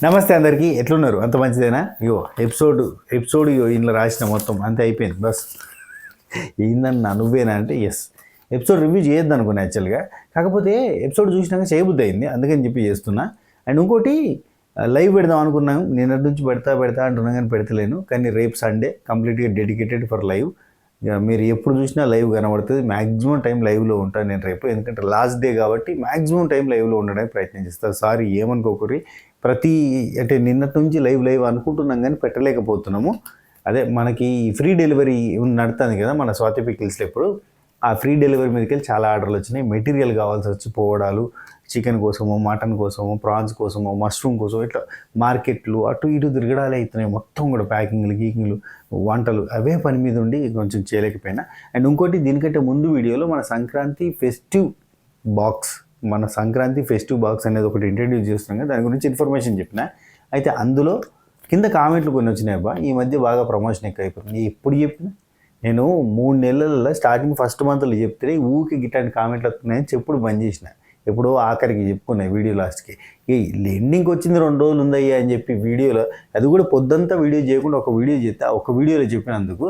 నమస్తే అందరికీ, ఎట్లున్నారు? అంత మంచిదేనా? ఎపిసోడ్ ఇంట్లో రాసిన మొత్తం అంతే అయిపోయింది. బస్ ఏందన్నా నువ్వేనా అంటే ఎస్. ఎపిసోడ్ రివ్యూ చేయొద్దు అనుకున్నా యాక్చువల్గా, కాకపోతే ఎపిసోడ్ చూసినాక చేయబుద్ధి అయింది, అందుకని చెప్పి చేస్తున్నా. అండ్ ఇంకోటి లైవ్ పెడదాం అనుకున్నాను, నిన్నటి నుంచి పెడతా అంటున్నా కానీ పెడతలేను. కానీ రేపు సండే కంప్లీట్గా డెడికేటెడ్ ఫర్ లైవ్. ఇక మీరు ఎప్పుడు చూసినా లైవ్ కనబడుతుంది. మ్యాక్సిమం టైం లైవ్లో ఉంటాను నేను రేపు, ఎందుకంటే లాస్ట్ డే కాబట్టి మ్యాక్సిమం టైం లైవ్లో ఉండడానికి ప్రయత్నం చేస్తాను. సారీ ఏమనుకోకరి, అంటే నిన్నటి నుంచి లైవ్ అనుకుంటున్నాం కానీ పెట్టలేకపోతున్నాము. అదే మనకి ఫ్రీ డెలివరీ నడుతుంది కదా మన స్వాతి పికిల్స్లో. ఇప్పుడు ఆ ఫ్రీ డెలివరీ మీదకి వెళ్ళి చాలా ఆర్డర్లు వచ్చినాయి. మెటీరియల్ కావాల్సి వచ్చి పోవడాలు, చికెన్ కోసమో, మటన్ కోసమో, ప్రాన్స్ కోసమో, మష్రూమ్ కోసం, ఇట్లా మార్కెట్లు అటు ఇటు తిరగడాలే అవుతున్నాయి. మొత్తం కూడా గీకింగ్లు వంటలు అవే పని మీద ఉండి కొంచెం చేయలేకపోయినా. అండ్ ఇంకోటి, దీనికంటే ముందు వీడియోలో మన సంక్రాంతి ఫెస్టివ్ బాక్స్ అనేది ఒకటి ఇంట్రడ్యూస్ చేస్తున్నాం కదా, దాని గురించి ఇన్ఫర్మేషన్ చెప్పిన. అయితే అందులో కింద కామెంట్లు కొన్ని వచ్చినాయి. అబ్బా ఈ మధ్య బాగా ప్రమోషన్ ఎక్కువ అయిపోతుంది. ఎప్పుడు చెప్పినా నేను 3 నెలల్లో స్టార్టింగ్ ఫస్ట్ మంత్లో చెప్తే ఊరికి గిట్లాంటి కామెంట్లు వస్తున్నాయని చెప్పుడు బంద్ చేసిన. ఎప్పుడో ఆఖరికి చెప్పుకున్నాయి వీడియో లాస్ట్కి. ఎండింగ్కి వచ్చింది 2 రోజులు ఉందయ్యా అని చెప్పి వీడియోలో, అది కూడా పొద్దంతా వీడియో చేయకుండా ఒక వీడియో చేస్తే ఒక వీడియోలో చెప్పినందుకు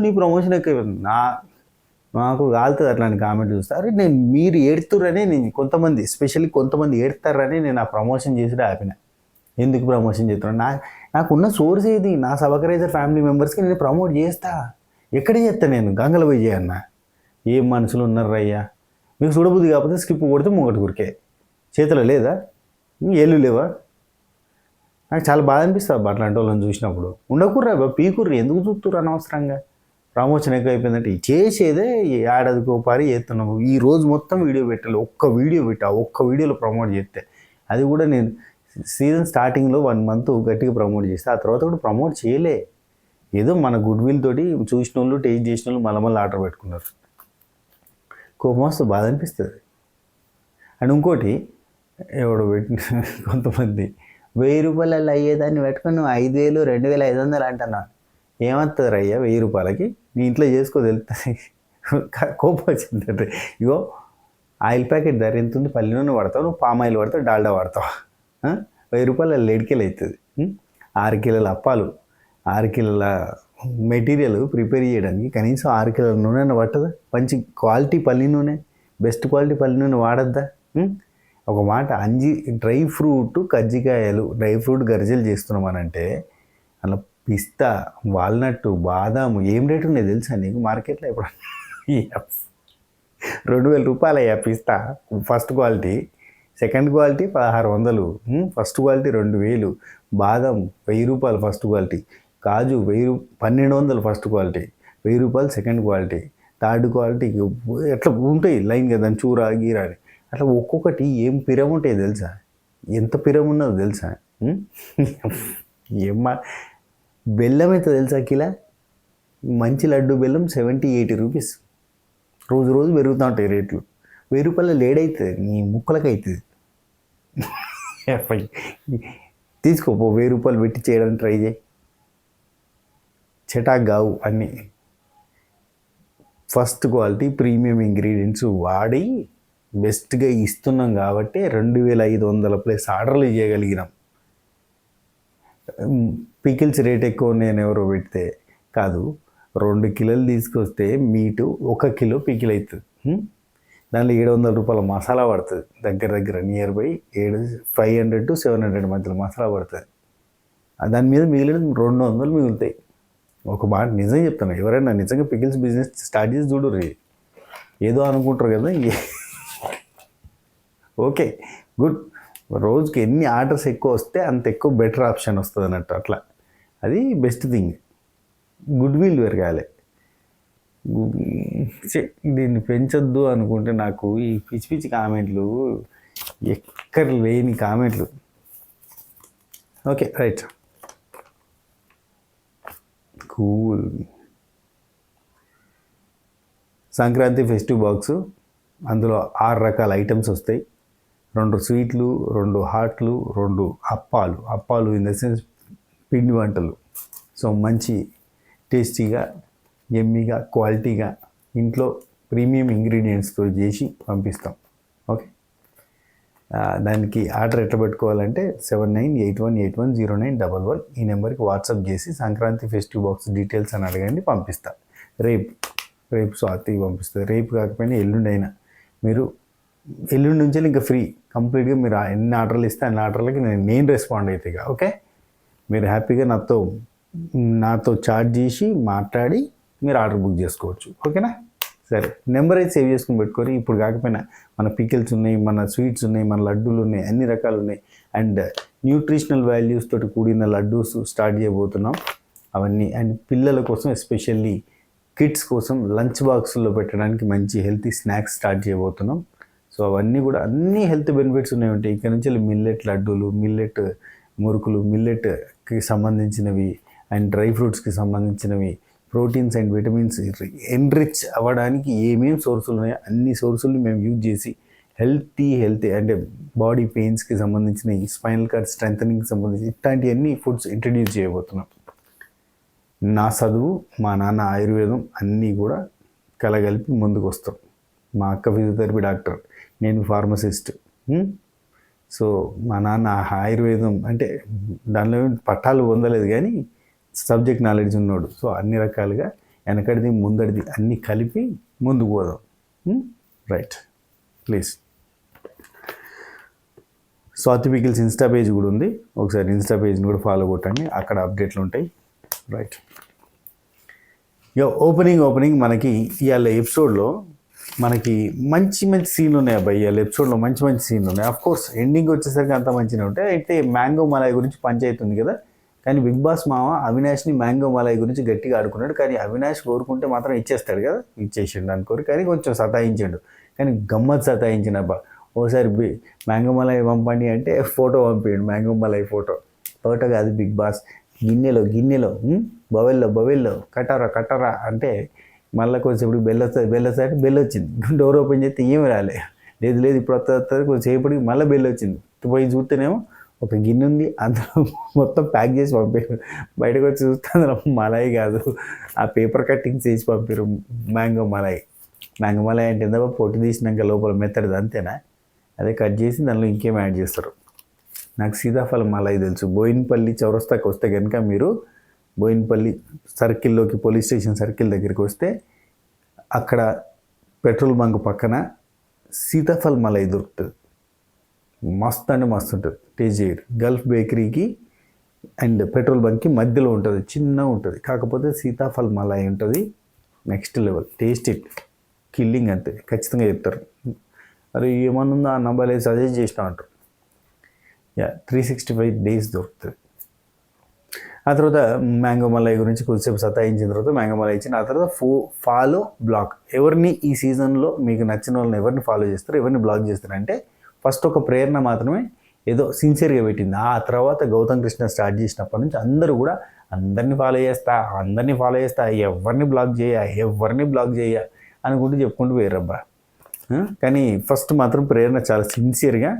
నీ ప్రమోషన్ ఎక్కువ నాకు కాలుతుంది అట్లాంటి కామెంట్ చూస్తారు. మీరు ఏడుతుర్రనే నేను కొంతమంది, ఎస్పెషల్లీ కొంతమంది ఏడుతారని నేను ఆ ప్రమోషన్ చేసి ఆపిన. ఎందుకు ప్రమోషన్ చేస్తున్నాను? నాకున్న సోర్స్ ఏది, నా సబకరైజర్ ఫ్యామిలీ మెంబర్స్కి నేను ప్రమోట్ చేస్తా. ఎక్కడ చేస్తా నేను? గంగల పోయి చేయన్నా? ఏం మనుషులు ఉన్నారయ్యా? మీకు చూడబుద్ది కాకపోతే స్కిప్ కొడితే ముంగటి కురికే. చేతిలో లేదా? ఏళ్ళు లేవా? నాకు చాలా బాధ అనిపిస్తుంది అట్లాంటి వాళ్ళని చూసినప్పుడు. ఉండకుర్రా పీకుర్రి, ఎందుకు చూస్తుర్రు అనవసరంగా? ప్రమోషన్ ఎక్కువ అయిపోయిందంటే చేసేదే ఏడాదికో పారి చేస్తున్నాము. ఈ రోజు మొత్తం వీడియో పెట్టాలి, ఒక్క వీడియోలో ప్రమోట్ చేస్తే. అది కూడా నేను సీజన్ స్టార్టింగ్లో 1 మంత్ గట్టిగా ప్రమోట్ చేస్తే ఆ తర్వాత కూడా ప్రమోట్ చేయలే. ఏదో మన గుడ్ విల్ తోటి చూసిన వాళ్ళు, టేస్ట్ చేసిన వాళ్ళు మళ్ళీ ఆర్డర్ పెట్టుకున్నారు. కోపమస్తు బాధ అనిపిస్తుంది. అండ్ ఇంకోటి, ఎవడు కొంతమంది 1000 రూపాయలు అయ్యేదాన్ని పెట్టుకొని 5000, 2500 అంటున్నా. ఏమవుతుంది అయ్యా 1000 రూపాయలకి? నీ ఇంట్లో చేసుకో తెలుస్తుంది. కోపం వచ్చిందంటే, ఇగో ఆయిల్ ప్యాకెట్ ధర ఎంత ఉంది? పల్లి నూనె వాడతావు, నువ్వు పామ్ ఆయిల్ వాడతావు, డాల్డా వాడతావు. 1000 రూపాయలు లేడికెళ్ళి అవుతుంది. 6 కిలోల అప్పాలు, 6 కిలోల మెటీరియల్ ప్రిపేర్ చేయడానికి కనీసం 6 కిలోల నూనె పట్టదా? మంచి క్వాలిటీ పల్లి నూనె, బెస్ట్ క్వాలిటీ పల్లి నూనె వాడద్దా? ఒక మాట, డ్రై ఫ్రూట్ కజ్జికాయలు, డ్రై ఫ్రూట్ గరిజలు చేస్తున్నామనంటే అలా పిస్తా, వాల్నట్, బాదాము ఏం రేటు ఉన్నాయి తెలుసా నీకు మార్కెట్లో? ఇప్పుడు 2000 రూపాయలు అయ్యా పిస్తా first quality. Second quality 1600, first quality 2000. బాదం 1000 రూపాయలు ఫస్ట్ క్వాలిటీ. కాజు 1200 ఫస్ట్ క్వాలిటీ, 1000 రూపాయలు సెకండ్ క్వాలిటీ. థర్డ్ క్వాలిటీ ఎట్లా ఉంటాయి లైన్ కదా, చూరా గీరా అని. అట్లా ఒక్కొక్కటి ఏం పిరం ఉంటాయి తెలుసా? ఎంత పిరం ఉన్నదో తెలుసా? ఏమ్మా బెల్లం అయితే తెలుసా కిలా? మంచి లడ్డు బెల్లం 70-80 రూపీస్. రోజు పెరుగుతూ ఉంటాయి రేట్లు. 1000 రూపాయలు లేడవుతుంది, నీ ముక్కలకి అవుతుంది. తీసుకోపో, 1000 రూపాయలు పెట్టి చేయడానికి ట్రై చేయి. చెటాక్ కావు అన్నీ. ఫస్ట్ క్వాలిటీ ప్రీమియం ఇంగ్రీడియంట్స్ వాడి బెస్ట్గా ఇస్తున్నాం కాబట్టి 2500+ ఆర్డర్లు చేయగలిగినాం. పికిల్స్ రేట్ ఎక్కువ నేను ఎవరో పెడితే కాదు, 2 కిలోలు తీసుకొస్తే మీటు 1 కిలో పికిల్ అవుతుంది. దాంట్లో 700 రూపాయల మసాలా పడుతుంది, దగ్గర నియర్ బై 500 to 700 మధ్యలో మసాలా పడుతుంది. దాని మీద మిగిలిన 200 మిగులుతాయి. ఒక మాట నిజం చెప్తాను, ఎవరైనా నిజంగా పికిల్స్ బిజినెస్ స్టార్ట్ చేసి చూడరు. ఏదో అనుకుంటారు కదా. Okay, good. రోజుకి ఎన్ని ఆర్డర్స్ ఎక్కువ వస్తే అంత ఎక్కువ బెటర్ ఆప్షన్ వస్తుంది అన్నట్టు. అట్లా అది బెస్ట్ థింగ్. గుడ్ విల్ పెరగాలి. దీన్ని పెంచొద్దు అనుకుంటే నాకు ఈ పిచ్చి కామెంట్లు, ఎక్కడ లేని కామెంట్లు. Okay right, cool. Sankranti festive box, అందులో 6 రకాల ఐటమ్స్ వస్తాయి. 2 స్వీట్లు, 2 హాట్లు, 2 అప్పాలు ఇన్ ద సెన్స్ పిండి వంటలు. సో మంచి టేస్టీగా, ఎమ్మీగా, దానికి ఆర్డర్ ఎట్లా పెట్టుకోవాలంటే 7981810911 ఈ నెంబర్కి వాట్సాప్ చేసి సంక్రాంతి ఫెస్టివ్ బాక్స్ డీటెయిల్స్ అని అడగండి, పంపిస్తా. రేపు స్వాతి పంపిస్తుంది. రేపు కాకపోయినా ఎల్లుండి అయినా మీరు ఎల్లుండి నుంచి ఇంకా ఫ్రీ కంప్లీట్గా. మీరు ఎన్ని ఆర్డర్లు ఇస్తే అన్ని ఆర్డర్లకి నేను రెస్పాండ్ అయితే ఇక ఓకే. మీరు హ్యాపీగా నాతో చాట్ చేసి మాట్లాడి మీరు ఆర్డర్ బుక్ చేసుకోవచ్చు, ఓకేనా. సరే, నెంబర్ అయితే సేవ్ చేసుకుని పెట్టుకొని, ఇప్పుడు కాకపోయినా మన పికిల్స్ ఉన్నాయి, మన స్వీట్స్ ఉన్నాయి, మన లడ్డూలు ఉన్నాయి, అన్ని రకాలు ఉన్నాయి. అండ్ న్యూట్రిషనల్ వాల్యూస్ తోటి కూడిన లడ్డూస్ స్టార్ట్ చేయబోతున్నాం అవన్నీ. అండ్ పిల్లల కోసం ఎస్పెషల్లీ కిడ్స్ కోసం లంచ్ బాక్స్లో పెట్టడానికి మంచి హెల్తీ స్నాక్స్ స్టార్ట్ చేయబోతున్నాం. సో అవన్నీ కూడా అన్ని హెల్త్ బెనిఫిట్స్ ఉన్నాయి ఉంటాయి. ఇక్కడ నుంచి మిల్లెట్ లడ్డూలు, మిల్లెట్ మురుకులు, మిల్లెట్కి సంబంధించినవి అండ్ డ్రై ఫ్రూట్స్కి సంబంధించినవి, ప్రోటీన్స్ అండ్ విటమిన్స్ ఎన్రిచ్ అవ్వడానికి ఏమేమి సోర్సులు ఉన్నాయో అన్ని సోర్సులు మేము యూజ్ చేసి హెల్తీ అంటే బాడీ పెయిన్స్కి సంబంధించిన, ఈ స్పైనల్ కార్డ్ స్ట్రెంథనింగ్కి సంబంధించి ఇట్లాంటివన్నీ ఫుడ్స్ ఇంట్రడ్యూస్ చేయబోతున్నాం. నా చదువు, మా నాన్న ఆయుర్వేదం అన్నీ కూడా కలగలిపి ముందుకు వస్తాం. మా అక్క ఫిజియోథెరపీ డాక్టర్, నేను ఫార్మసిస్ట్. సో మా నాన్న ఆయుర్వేదం అంటే దానిలో పట్టాలు పొందలేదు కానీ సబ్జెక్ట్ నాలెడ్జ్ ఉన్నాడు. సో అన్ని రకాలుగా వెనకడిది ముందడిది అన్నీ కలిపి ముందుకు పోదాం. Right, please. Swathi pickles Insta page కూడా ఉంది, ఒకసారి ఇన్స్టా పేజ్ని కూడా ఫాలో కొట్టండి, అక్కడ అప్డేట్లు ఉంటాయి. రైట్, ఓపెనింగ్ మనకి ఇవాళ ఎపిసోడ్లో మనకి మంచి సీన్లు ఉన్నాయి అబ్బాయి. ఇవాళ ఎపిసోడ్లో మంచి సీన్లు ఉన్నాయి. ఆఫ్కోర్స్ ఎండింగ్ వచ్చేసరికి అంత మంచిగా ఉంటాయి. అయితే మ్యాంగో మలాయ్ గురించి పంచాయతీ ఉంది కదా, కానీ బిగ్ బాస్ మామ అవినాష్ని మ్యాంగో మలాయ్ గురించి గట్టిగా ఆడుకున్నాడు. కానీ అవినాష్ కోరుకుంటే మాత్రం ఇచ్చేస్తాడు కదా, ఇచ్చేసిండు అనుకోరు. కానీ కొంచెం సతాయించాడు, కానీ గమ్మత్ సతాయించిన అబ్బా. ఓసారి మ్యాంగో మలాయ్ పంపండి అంటే ఫోటో పంపించాడు, మ్యాంగో మలాయ్ ఫోటో కాదు బిగ్ బాస్, గిన్నెలో బవెల్లో కట్టరా అంటే మళ్ళీ కొంచెంసేపు బెల్ వచ్చింది. డోర్ ఓపెన్ చేస్తే ఏమి లేదు ఇప్పుడు వస్తుంది. కొంచెంసేపటికి మళ్ళీ బెల్ వచ్చింది. పోయి చూస్తేనేమో ఒక గిన్నె ఉంది, అందులో మొత్తం ప్యాక్ చేసి పంపారు. బయటకు వచ్చి చూస్తే అందులో మలాయి కాదు, ఆ పేపర్ కట్టింగ్స్ చేసి పంపారు. మ్యాంగో మలాయి అంటే ఎంత పొట్టు తీసినాక లోపల మెత్తడిది అంతేనా? అదే కట్ చేసి దానిలో ఇంకేం యాడ్ చేస్తారు. నాకు సీతాఫలం మలాయి తెలుసు. బోయినపల్లి చౌరస్తాకి వస్తే కనుక మీరు బోయినపల్లి సర్కిల్లోకి, పోలీస్ స్టేషన్ సర్కిల్ దగ్గరికి వస్తే అక్కడ పెట్రోల్ బంక్ పక్కన సీతాఫల్ మలాయి దొరుకుతుంది. మస్తు అంటే మస్తు ఉంటుంది, టేస్ట్ చేయరు. గల్ఫ్ బేకరీకి అండ్ పెట్రోల్ బంక్కి మధ్యలో ఉంటుంది, చిన్నగా ఉంటుంది. కాకపోతే సీతాఫల్ మలాయి ఉంటుంది, next level. Taste it, killing అంతే, ఖచ్చితంగా చెప్తారు. అరే ఏమన్నా ఆ నంబర్ సజెస్ట్ చేసినా అంటారు. 365 days దొరుకుతుంది. ఆ తర్వాత మ్యాంగో మలాయి గురించి కొద్దిసేపు సతాయించిన తర్వాత మ్యాంగో మలాయి ఇచ్చిన. ఆ తర్వాత ఫాలో బ్లాక్. ఎవరిని ఈ సీజన్లో మీకు నచ్చిన వాళ్ళని ఎవరిని ఫాలో చేస్తారు, ఎవరిని బ్లాక్ చేస్తారు అంటే ఫస్ట్ ఒక ప్రేరణ మాత్రమే ఏదో సిన్సియర్గా పెట్టింది. ఆ తర్వాత గౌతమ్ కృష్ణ స్టార్ట్ చేసినప్పటి నుంచి అందరూ కూడా అందరినీ ఫాలో చేస్తా, ఎవరిని బ్లాక్ చేయ అనుకుంటూ చెప్పుకుంటూ పోయారబ్బా. కానీ ఫస్ట్ మాత్రం ప్రేరణ చాలా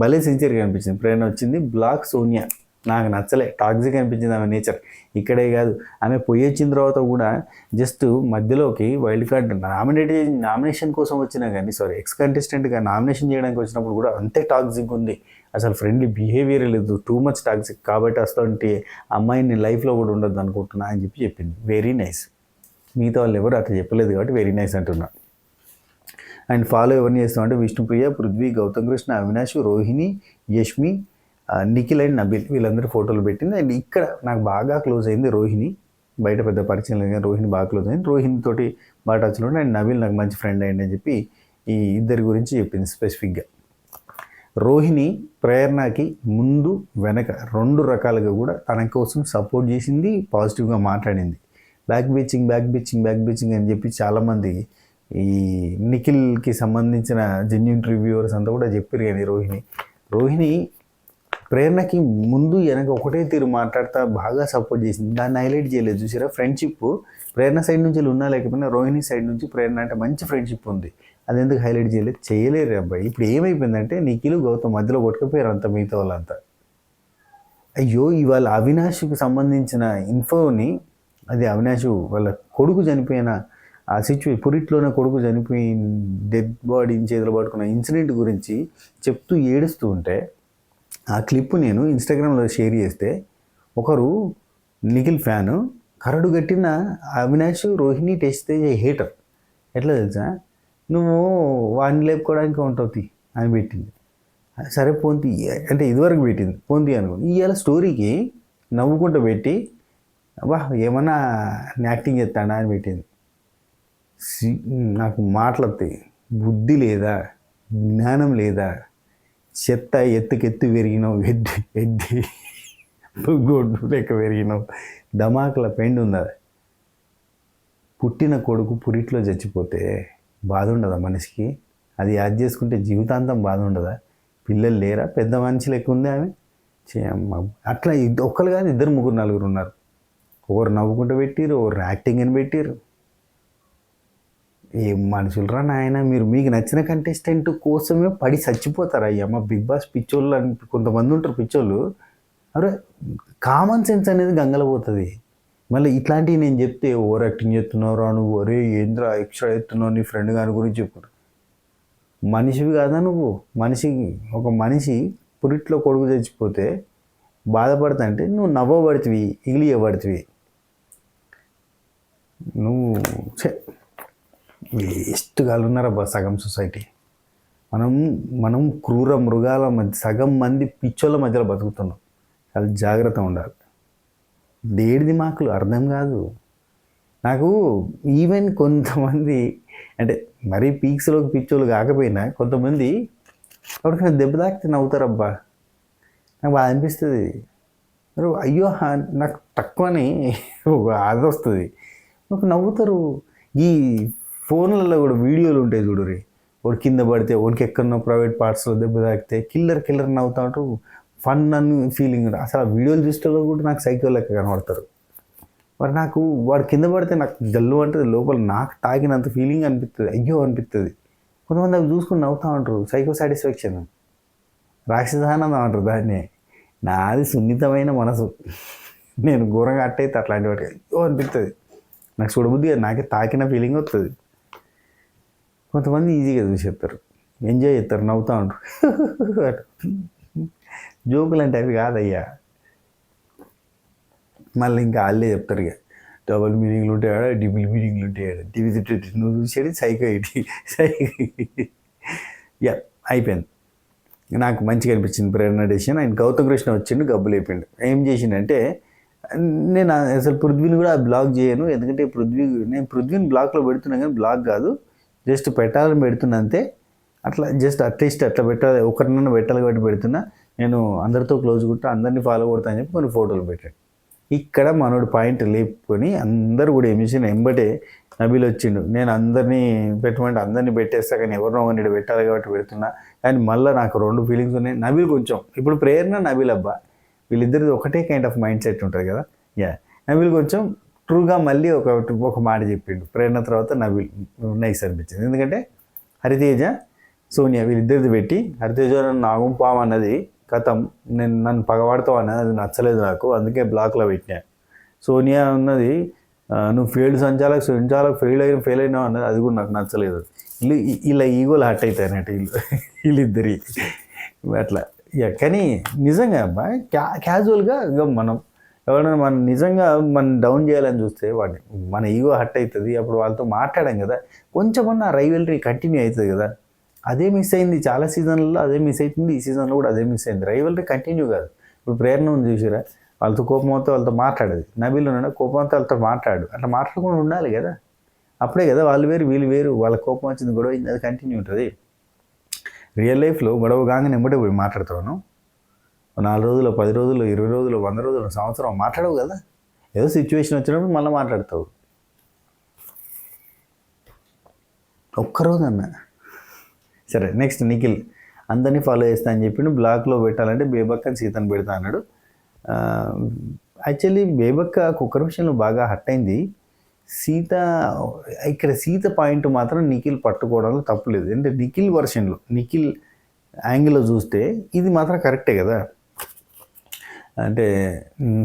భలే సిన్సియర్గా అనిపించింది. ప్రేరణ వచ్చింది. బ్లాక్ సోనియా నాకు నచ్చలే, టాక్సిక్ అనిపించింది ఆమె నేచర్. ఇక్కడే కాదు, ఆమె పోయి వచ్చిన తర్వాత కూడా జస్ట్ మధ్యలోకి వైల్డ్ కార్డ్ నామినేషన్ కోసం వచ్చినా కానీ ఎక్స్ కంటెస్టెంట్గా నామినేషన్ చేయడానికి వచ్చినప్పుడు కూడా అంతే టాక్సిక్ ఉంది. అసలు ఫ్రెండ్లీ బిహేవియర్ లేదు, టూ మచ్ టాక్సిక్. కాబట్టి అసలు అమ్మాయిని లైఫ్లో కూడా ఉండదు అనుకుంటున్నా అని చెప్పింది. Very nice. మిగతా వాళ్ళు ఎవరు అట్లా చెప్పలేదు కాబట్టి వెరీ నైస్ అంటున్నా. అండ్ ఫాలో ఎవరిని చేస్తామంటే విష్ణుప్రియ, పృథ్వీ, గౌతమ్ కృష్ణ, అవినాష్, రోహిణి, యష్మి, నిఖిల్ అండ్ నబిల్, వీళ్ళందరూ ఫోటోలు పెట్టింది. అండ్ ఇక్కడ నాకు బాగా క్లోజ్ అయింది రోహిణి. బయట పెద్ద పరిచయం లేదు కానీ రోహిణి బాగా క్లోజ్ అయింది. రోహిణి తోటి బాగా టచ్లో ఉండి, అండ్ నబిల్ నాకు మంచి ఫ్రెండ్ అయ్యండి అని చెప్పి ఈ ఇద్దరి గురించి చెప్పింది స్పెసిఫిక్గా. రోహిణి ప్రేరణకి ముందు వెనక రెండు రకాలుగా కూడా తన కోసం సపోర్ట్ చేసింది, పాజిటివ్గా మాట్లాడింది. బ్యాక్ బీచింగ్ అని చెప్పి చాలామంది ఈ నిఖిల్కి సంబంధించిన జెన్యూన్ రివ్యూవర్స్ అంతా కూడా చెప్పారు. కానీ రోహిణి ప్రేరణకి ముందు వెనక ఒకటే తీరు మాట్లాడుతూ బాగా సపోర్ట్ చేసింది. దాన్ని హైలైట్ చేయలేదు. చూసారా, ఫ్రెండ్షిప్ ప్రేరణ సైడ్ నుంచి ఉన్నా లేకపోయినా రోహిణి సైడ్ నుంచి ప్రేరణ అంటే మంచి ఫ్రెండ్షిప్ ఉంది. అది ఎందుకు హైలైట్ చేయలేరు అబ్బాయి. ఇప్పుడు ఏమైపోయిందంటే నిఖిల్, గౌతమ్ మధ్యలో కొట్టుకుపోయారు అంత మిగతా వాళ్ళంతా. అయ్యో, ఇవాళ అవినాష్కి సంబంధించిన ఇన్ఫోని, అది అవినాష్ వాళ్ళ కొడుకు చనిపోయిన ఆ పురిట్లోనే కొడుకు చనిపోయి డెడ్ బాడీని చేతిలో పట్టుకున్న ఇన్సిడెంట్ గురించి చెప్తూ ఏడుస్తూ ఉంటే ఆ క్లిప్ నేను ఇన్స్టాగ్రామ్లో షేర్ చేస్తే ఒకరు నిఖిల్ ఫ్యాను కరడు కట్టిన అవినాష్ రోహిణి టెస్ట్ హేటర్ ఎట్లా తెలుసా నువ్వు వాడిని లేపుకోవడానికి ఉంటుంది అని పెట్టింది. సరే పోంతి అంటే ఇదివరకు పెట్టింది పోంతి అనుకోండి. ఇవాళ స్టోరీకి నవ్వుకుంటూ పెట్టి అబ్బా ఏమన్నా యాక్టింగ్ చేస్తాడా అని పెట్టింది. నాకు మాటలొస్తాయి. బుద్ధి లేదా, జ్ఞానం లేదా, చెత్త ఎత్తుకెత్తు పెరిగినావు, ఎద్ది గొడ్డు లెక్క పెరిగినావు, ధమాకుల పెండు ఉందా? పుట్టిన కొడుకు పురిట్లో చచ్చిపోతే బాధ ఉండదా మనిషికి? అది యాద్ చేసుకుంటే జీవితాంతం బాధ ఉండదా? పిల్లలు లేరా? పెద్ద మనిషి లెక్క ఉంది ఆమె. అట్లా ఒక్కరు కాదు, 2, 3, 4 ఉన్నారు. ఒకరు నవ్వుకుంటూ పెట్టిరు, ఒకరు యాక్టింగ్ అని పెట్టిరు. ఏం మనుషులరా నాయన మీరు. మీకు నచ్చిన కంటెస్టెంట్ కోసమే పడి చచ్చిపోతారా? అమ్మ బిగ్ బాస్ పిచ్చోళ్ళు అని కొంతమంది ఉంటారు పిచ్చోళ్ళు. అరే కామన్ సెన్స్ అనేది గంగల పోతుంది. మళ్ళీ ఇట్లాంటివి నేను చెప్తే ఓవర్ యాక్టింగ్ చేస్తున్నారా నువ్వు, అరే ఏంద్రా ఎక్స్ట్రా ఎత్తున్నావు నీ ఫ్రెండ్ గారి గురించి చెప్పుకుంటా. మనిషివి కాదా నువ్వు? ఒక మనిషి పురిట్లో కొడుకు చచ్చిపోతే బాధపడతాంటే నువ్వు నవ్వబడుతుంది, ఇగిలియబడుతుంది. నువ్వు వేస్ట్గా ఉన్నారబ్బా సగం సొసైటీ. మనం క్రూర మృగాల మధ్య, సగం మంది పిచ్చోళ్ళ మధ్యలో బతుకుతున్నాం. చాలా జాగ్రత్త ఉండాలి. దేడిది మాకులు అర్థం కాదు నాకు. ఈవెన్ కొంతమంది అంటే మరీ పీక్స్లోకి పిచ్చోళ్ళు కాకపోయినా కొంతమంది ఎవరికైనా దెబ్బ తాకితే నవ్వుతారబ్బా. నాకు బాగా అనిపిస్తుంది. అయ్యో నాకు తక్కువని అది వస్తుంది. నాకు నవ్వుతారు. ఈ ఫోన్లలో కూడా వీడియోలు ఉంటాయి చూడరి, వాడు కింద పడితే వాడికి ఎక్కడో ప్రైవేట్ పార్ట్స్లో దెబ్బ తాకితే కిల్లర్ నవ్వుతా ఉంటారు. ఫన్ అని ఫీలింగ్. అసలు ఆ వీడియోలు చూసేలో కూడా నాకు సైకో లెక్క కనబడతారు. మరి నాకు వాడు కింద పడితే నాకు జల్లు అంటుంది లోపల, నాకు తాగినంత ఫీలింగ్ అనిపిస్తుంది, అయ్యో అనిపిస్తుంది. కొంతమంది అవి చూసుకుని నవ్వుతూ ఉంటారు. సైకో సాటిస్ఫాక్షన్, రాక్షసానందం అంటారు దాన్ని. నాది సున్నితమైన మనసు, నేను ఘోరంగా అట్టయితే అట్లాంటి వాటికి అయ్యో అనిపిస్తుంది. నాకు చూడబుద్ధి నాకే తాకిన ఫీలింగ్ వస్తుంది. కొంతమంది ఈజీగా చూసేస్తారు, ఎంజాయ్ చేస్తారు, నవ్వుతూ ఉంటారు. జోకులు అంటే అవి కాదయ్యా. మళ్ళీ ఇంకా వాళ్ళే చెప్తారు ఇక డబుల్ మీనింగ్లు ఉంటాయాడ, డిబుల్ మీనింగ్లు ఉంటాయాడ, నువ్వు చూసేది సైకో యా అయిపోయింది. నాకు మంచిగా అనిపించింది ప్రేరణ డెసిషన్. ఆయన గౌతమ్ కృష్ణ వచ్చిండు, గబ్బులు అయిపోయిండు. ఏం చేసిండంటే నేను అసలు పృథ్వీని కూడా బ్లాక్ చేయను, ఎందుకంటే నేను పృథ్వీని బ్లాక్లో పెడుతున్నాను కానీ బ్లాక్ కాదు, జస్ట్ పెట్టాలని పెడుతున్నా అంతే. అట్లా జస్ట్ అట్లీస్ట్ అట్లా పెట్టాలి, ఒకరినన్నా పెట్టాలి కాబట్టి పెడుతున్నా. నేను అందరితో క్లోజ్ కొట్టా, అందరినీ ఫాలో కొడతా అని చెప్పి కొన్ని ఫోటోలు పెట్టాడు. ఇక్కడ మనోడు పాయింట్ లేపుకొని అందరూ కూడా ఏమిషన్ ఎంబటే నబీల్ వచ్చిండు. నేను అందరినీ పెట్టమంటే అందరినీ పెట్టేస్తా, కానీ ఎవరినో ఒకరిని పెట్టాలి కాబట్టి పెడుతున్నా. కానీ మళ్ళీ నాకు 2 ఫీలింగ్స్ ఉన్నాయి. నబీల్ కొంచెం ఇప్పుడు ప్రేరణ నబీల్ అబ్బా వీళ్ళిద్దరిది ఒకటే కైండ్ ఆఫ్ మైండ్ సెట్ ఉంటుంది కదా. నబీల్ కొంచెం ట్రూగా మళ్ళీ ఒక మాట చెప్పిండు. ప్రేరణ తర్వాత నబీల్ నైస్ అనిపించింది. ఎందుకంటే హరితేజ సోనియా వీళ్ళిద్దరిది పెట్టి హరితేజ నాగుంపాం అన్నది కథం, నన్ను పగవాడతావు అన్నది అది నచ్చలేదు నాకు, అందుకే బ్లాక్లో పెట్టినా. సోనియా ఉన్నది నువ్వు సంచాలకు ఫెయిల్ అయినావు అన్నది, అది కూడా నాకు నచ్చలేదు. ఇలా ఈగోలు హట్ అవుతాయి అన్నట్టు వీళ్ళిద్దరి అట్లా. కానీ నిజంగా అబ్బా క్యాజువల్గా మనం ఎవరైనా మనం నిజంగా మనం డౌన్ చేయాలని చూస్తే వాడిని మన ఈగో హట్ అవుతుంది. అప్పుడు వాళ్ళతో మాట్లాడాం కదా, కొంచెమన్నా రైవల్రీ కంటిన్యూ అవుతుంది కదా. అదే మిస్ అయింది చాలా సీజన్లలో, అదే మిస్ అవుతుంది ఈ సీజన్లో కూడా అదే మిస్ అయింది. రైవల్రీ కంటిన్యూ కాదు. ఇప్పుడు ప్రేరణ ఉంది చూసిరా, వాళ్ళతో కోపం అవుతా వాళ్ళతో మాట్లాడేది. నబీల్ ఉన్నాడు కోపం అవుతా వాళ్ళతో మాట్లాడు, అట్లా మాట్లాడకుండా ఉండాలి కదా. అప్పుడే కదా వాళ్ళు వేరు వీళ్ళు వేరు, వాళ్ళ కోపం వచ్చింది గొడవ అయింది, అది కంటిన్యూ ఉంటుంది. రియల్ లైఫ్లో గొడవ కాగానే ఎంబటే పోయి మాట్లాడతాను. 4 రోజులు, 10 రోజులు, 20 రోజులు, 100 రోజులు, సంవత్సరం మాట్లాడవు కదా. ఏదో సిచ్యువేషన్ వచ్చినప్పుడు మళ్ళీ మాట్లాడతావు. ఒక్కరోజు అన్న సరే. నెక్స్ట్ నిఖిల్ అందరినీ ఫాలో చేస్తా అని చెప్పిండు. బ్లాక్లో పెట్టాలంటే బేబక్క సీతను పెడతా అన్నాడు. యాక్చువల్లీ బేబక్క కుక్కర్ విషయంలో బాగా హట్ అయింది. సీత పాయింట్ మాత్రం నిఖిల్ పట్టుకోవడంలో తప్పులేదు. అంటే నిఖిల్ వర్షన్లో, నిఖిల్ యాంగిల్లో చూస్తే ఇది మాత్రం కరెక్టే కదా. అంటే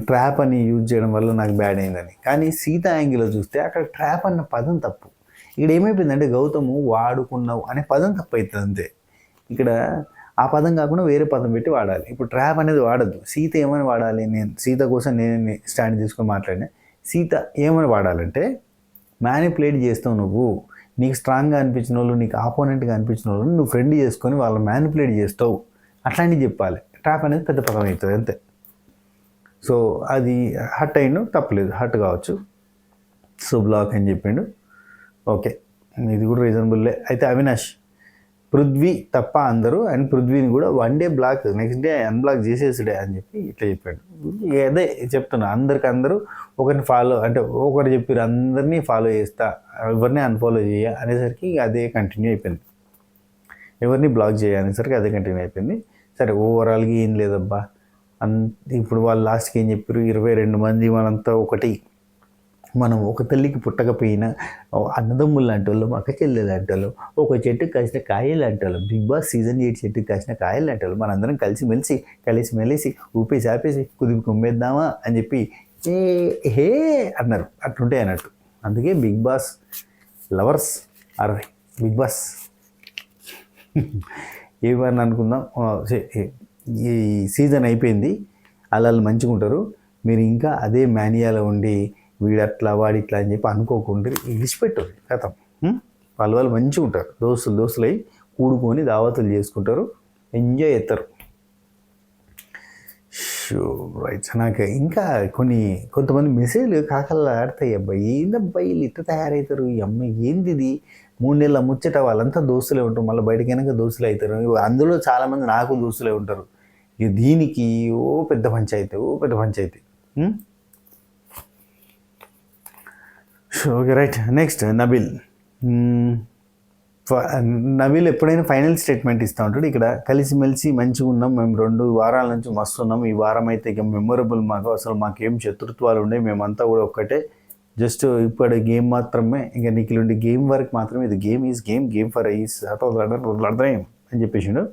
ట్రాప్ అని యూజ్ చేయడం వల్ల నాకు బ్యాడ్ అయిందని. కానీ సీత యాంగిల్లో చూస్తే అక్కడ ట్రాప్ అన్న పదం తప్పు. ఇక్కడ ఏమైపోయిందంటే గౌతము వాడుకున్నావు అనే పదం తప్పవుతుంది అంతే. ఇక్కడ ఆ పదం కాకుండా వేరే పదం పెట్టి వాడాలి. ఇప్పుడు ట్రాప్ అనేది వాడద్దు. సీత ఏమని వాడాలి? నేను సీత కోసం నేను స్టాండ్ తీసుకొని మాట్లాడినా. సీత ఏమని వాడాలంటే మ్యానిపులేట్ చేస్తావు నువ్వు, నీకు స్ట్రాంగ్గా అనిపించిన వాళ్ళు, నీకు ఆపోనెంట్గా అనిపించిన వాళ్ళని నువ్వు ఫ్రెండ్ చేసుకొని వాళ్ళని మ్యానిపులేట్ చేస్తావు, అట్లాంటివి చెప్పాలి. ట్రాప్ అనేది పెద్ద పదం అవుతుంది అంతే. సో అది హట్ అయిండు, తప్పలేదు, హట్ కావచ్చు. సో బ్లాక్ అని చెప్పిండు. ఓకే, ఇది కూడా రీజనబుల్లే. అయితే అవినాష్, పృథ్వీ తప్ప అందరూ అండ్ పృథ్వీని కూడా 1 day block, next day unblock చేసేసుడే అని చెప్పి ఇట్లా చెప్పాడు. అదే చెప్తున్నా, అందరూ ఒకరిని ఫాలో, అంటే ఒకరు చెప్పారు అందరినీ ఫాలో చేస్తా, ఎవరిని అన్ఫాలో చేయ అనేసరికి అదే కంటిన్యూ అయిపోయింది. ఎవరిని బ్లాక్ చేయ అనేసరికి అదే కంటిన్యూ అయిపోయింది. సరే, ఓవరాల్గా ఏం లేదబ్బా. ఇప్పుడు వాళ్ళు లాస్ట్కి ఏం చెప్పారు? 22 మంది మనంతా ఒకటి, మనం ఒక తల్లికి పుట్టకపోయినా అన్నదమ్ములు లాంటి వాళ్ళం, అక్క చెల్లెలు లాంటి వాళ్ళం, ఒక చెట్టుకు కాసిన కాయలు లాంటి వాళ్ళం, బిగ్ బాస్ సీజన్ 8 చెట్టుకు కాసిన కాయలు లాంటి వాళ్ళం, మనందరం కలిసి మెలిసి ఊపేసి ఆపేసి కుదిపి కుమ్మేద్దామా అని చెప్పి హే అన్నారు. అట్లుంటాయి అన్నట్టు. అందుకే Big Boss lovers or Big Boss. ఏమని అనుకుందాం, ఈ సీజన్ అయిపోయింది, వాళ్ళు మంచిగా ఉంటారు. మీరు ఇంకా అదే మేనియాలో ఉండి వీడట్లా వాడిట్లా అని చెప్పి అనుకోకుండా విడిచిపెట్టారు కథం. వాళ్ళు మంచిగా ఉంటారు, దోస్తులై కూడుకొని దావతులు చేసుకుంటారు, ఎంజాయ్ చేస్తారు. Show right. నాకు ఇంకా కొంతమంది మెసేజ్లు కాకల్లా ఆడతాయి. అబ్బాయి ఏందబ్బాయి వీళ్ళు ఇట్లా తయారవుతారు, ఈ అమ్మాయి ఏంది ఇది, 3 నెలల ముచ్చట వాళ్ళంతా దోస్తులే ఉంటారు, మళ్ళీ బయటకి వెనక దోస్తులే అవుతారు. అందులో చాలామంది నాకు దోస్తులే ఉంటారు. ఇక దీనికి పెద్ద పంచాయతీ. Okay right. నెక్స్ట్ నబీల్ ఎప్పుడైనా ఫైనల్ స్టేట్మెంట్ ఇస్తూ ఉంటాడు. ఇక్కడ కలిసిమెలిసి మంచిగా ఉన్నాం, మేము 2 వారాల నుంచి మస్తు ఉన్నాం, ఈ వారం అయితే ఇక మెమొరబుల్, మాకేం శత్రుత్వాలు ఉండే, మేమంతా కూడా ఒక్కటే, జస్ట్ ఇప్పుడు గేమ్ మాత్రమే, ఇంకా నీకులుండి గేమ్ వరకు మాత్రమే, ఇది గేమ్ ఫర్ ఐస్ అర్థం అని చెప్పేసిండు.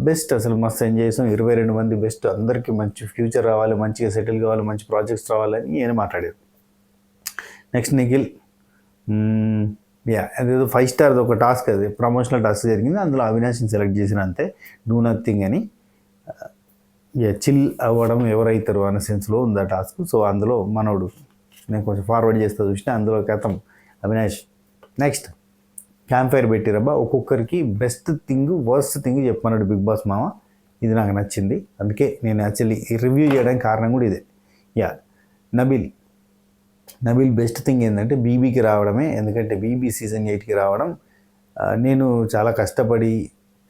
బెస్ట్, అసలు మస్తు ఎంజాయ్ చేసాం, 22 మంది బెస్ట్, అందరికీ మంచి ఫ్యూచర్ రావాలి, మంచిగా సెటిల్ కావాలి, మంచి ప్రాజెక్ట్స్ రావాలని ఈయన మాట్లాడారు. నెక్స్ట్ నిఖిల్, అదేదో 5 స్టార్ది ఒక టాస్క్, అది ప్రమోషనల్ టాస్క్ జరిగింది, అందులో అవినాష్ని సెలెక్ట్ చేసిన అంతే, డూ నథింగ్ అని. చిల్ అవ్వడం ఎవరైతారు అనే సెన్స్లో ఉంది ఆ టాస్క్. సో అందులో మనోడు, నేను కొంచెం ఫార్వర్డ్ చేస్తా చూసిన, అందులో కథం అవినాష్. నెక్స్ట్ క్యాంప్ ఫైర్ పెట్టిరబ్బా, ఒక్కొక్కరికి బెస్ట్ థింగ్ వర్స్ట్ థింగ్ చెప్పమన్నాడు బిగ్ బాస్ మామ. ఇది నాకు నచ్చింది, అందుకే నేను యాక్చువల్లీ రివ్యూ చేయడానికి కారణం కూడా ఇదే. నబీల్ బెస్ట్ థింగ్ ఏంటంటే బీబీకి రావడమే. ఎందుకంటే బీబీ సీజన్ 8కి రావడం, నేను చాలా కష్టపడి,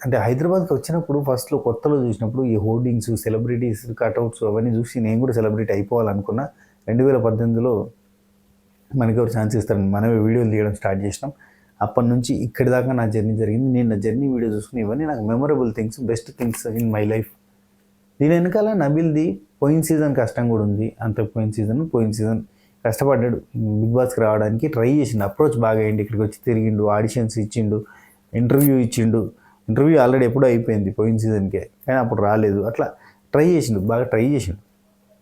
అంటే హైదరాబాద్కి వచ్చినప్పుడు ఫస్ట్లో కొత్తలో చూసినప్పుడు ఈ హోర్డింగ్స్, సెలబ్రిటీస్ కట్అవుట్స్ అవన్నీ చూసి నేను కూడా సెలబ్రిటీ అయిపోవాలనుకున్నా. 2018లో మనకి ఎవరు ఛాన్స్ ఇస్తారని మనమే వీడియోలు తీయడం స్టార్ట్ చేసినాం. అప్పటి నుంచి ఇక్కడి దాకా నా జర్నీ జరిగింది. నేను నా జర్నీ వీడియో చూసుకుని ఇవన్నీ నాకు memorable things, best things in my life. దీని వెనకాల నబీల్ది పోయిన సీజన్ కష్టం కూడా ఉంది. పోయిన సీజన్ కష్టపడ్డాడు బిగ్ బాస్కి రావడానికి, ట్రై చేసిండు, అప్రోచ్ బాగా అయ్యింది, ఇక్కడికి వచ్చి తిరిగిండు, ఆడిషన్స్ ఇచ్చిండు, ఇంటర్వ్యూ ఆల్రెడీ ఎప్పుడో అయిపోయింది పోయిన సీజన్కే, కానీ అప్పుడు రాలేదు. అట్లా బాగా ట్రై చేసిండు.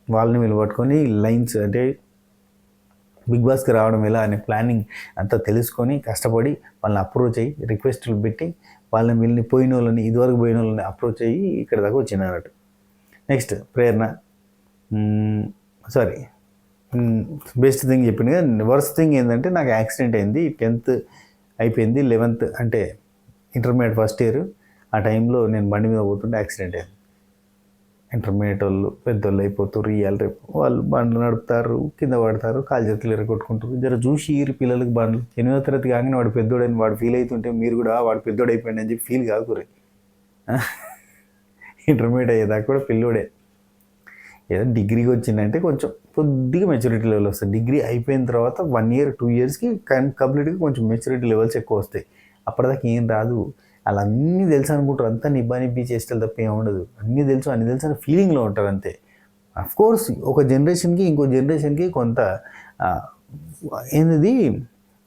వాళ్ళని వీళ్ళు పట్టుకొని లైన్స్, అంటే బిగ్ బాస్కి రావడం ఎలా అనే ప్లానింగ్ అంతా తెలుసుకొని కష్టపడి వాళ్ళని అప్రోచ్ అయ్యి రిక్వెస్ట్లు పెట్టి వీళ్ళని ఇదివరకు పోయిన వాళ్ళని అప్రోచ్ అయ్యి ఇక్కడ దాకా వచ్చింది అన్నట్టు. నెక్స్ట్ ప్రేరణ, బెస్ట్ థింగ్ చెప్పింది కదా. వర్స్ట్ థింగ్ ఏంటంటే నాకు యాక్సిడెంట్ అయింది. 10th అయిపోయింది, 11th అంటే ఇంటర్మీడియట్ ఫస్ట్ ఇయర్, ఆ టైంలో నేను బండి మీద పోతుంటే యాక్సిడెంట్ అయింది. ఇంటర్మీడియట్ వాళ్ళు పెద్దోళ్ళు అయిపోతారు, ఇవాళ రేపు వాళ్ళు బండ్లు నడుపుతారు, కింద పడతారు, కాలు చేతులు ఎరగొట్టుకుంటారు. జర చూసి ఈరు పిల్లలకి బండ్లు. 8వ తరగతి కాగానే వాడు పెద్దోడని వాడు ఫీల్ అవుతుంటే మీరు కూడా వాడు పెద్దోడు అయిపోయింది అని చెప్పి ఫీల్ కాకురే. ఇంటర్మీడియట్ అయ్యేదాకా కూడా పిల్లోడే. ఏదో డిగ్రీకి వచ్చిందంటే కొంచెం కొద్దిగా మెచ్యూరిటీ లెవెల్ వస్తుంది. డిగ్రీ అయిపోయిన తర్వాత 1 year 2 yearsకి కంప్లీట్గా కొంచెం మెచ్యూరిటీ లెవెల్స్ ఎక్కువ వస్తాయి. అప్పటిదాకా ఏం రాదు. అలా అన్నీ తెలుసు అనుకుంటారు, అంతా నిబ్బా చేష్టలు తప్ప ఏమి ఉండదు. అన్నీ తెలుసు అని ఫీలింగ్లో ఉంటారు అంతే. అఫ్కోర్స్ ఒక జనరేషన్కి ఇంకో జనరేషన్కి కొంత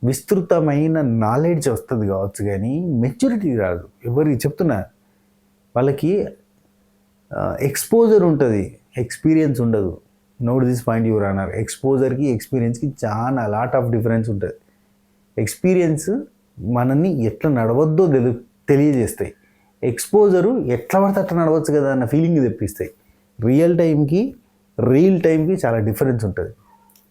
విస్తృతమైన నాలెడ్జ్ వస్తుంది కావచ్చు, కానీ మెచ్యూరిటీ రాదు. ఎవరికి చెప్తున్నా, వాళ్ళకి ఎక్స్పోజర్ ఉంటుంది, ఎక్స్పీరియన్స్ ఉండదు. Note this point your honour. ఎక్స్పోజర్కి ఎక్స్పీరియన్స్కి చాలా లాట్ ఆఫ్ డిఫరెన్స్ ఉంటుంది. ఎక్స్పీరియన్స్ మనల్ని ఎట్లా నడవద్దో తెలియజేస్తాయి. ఎక్స్పోజరు ఎట్లా పడితే అట్లా నడవచ్చు కదా అన్న ఫీలింగ్ తెప్పిస్తాయి. రియల్ టైంకి చాలా డిఫరెన్స్ ఉంటుంది.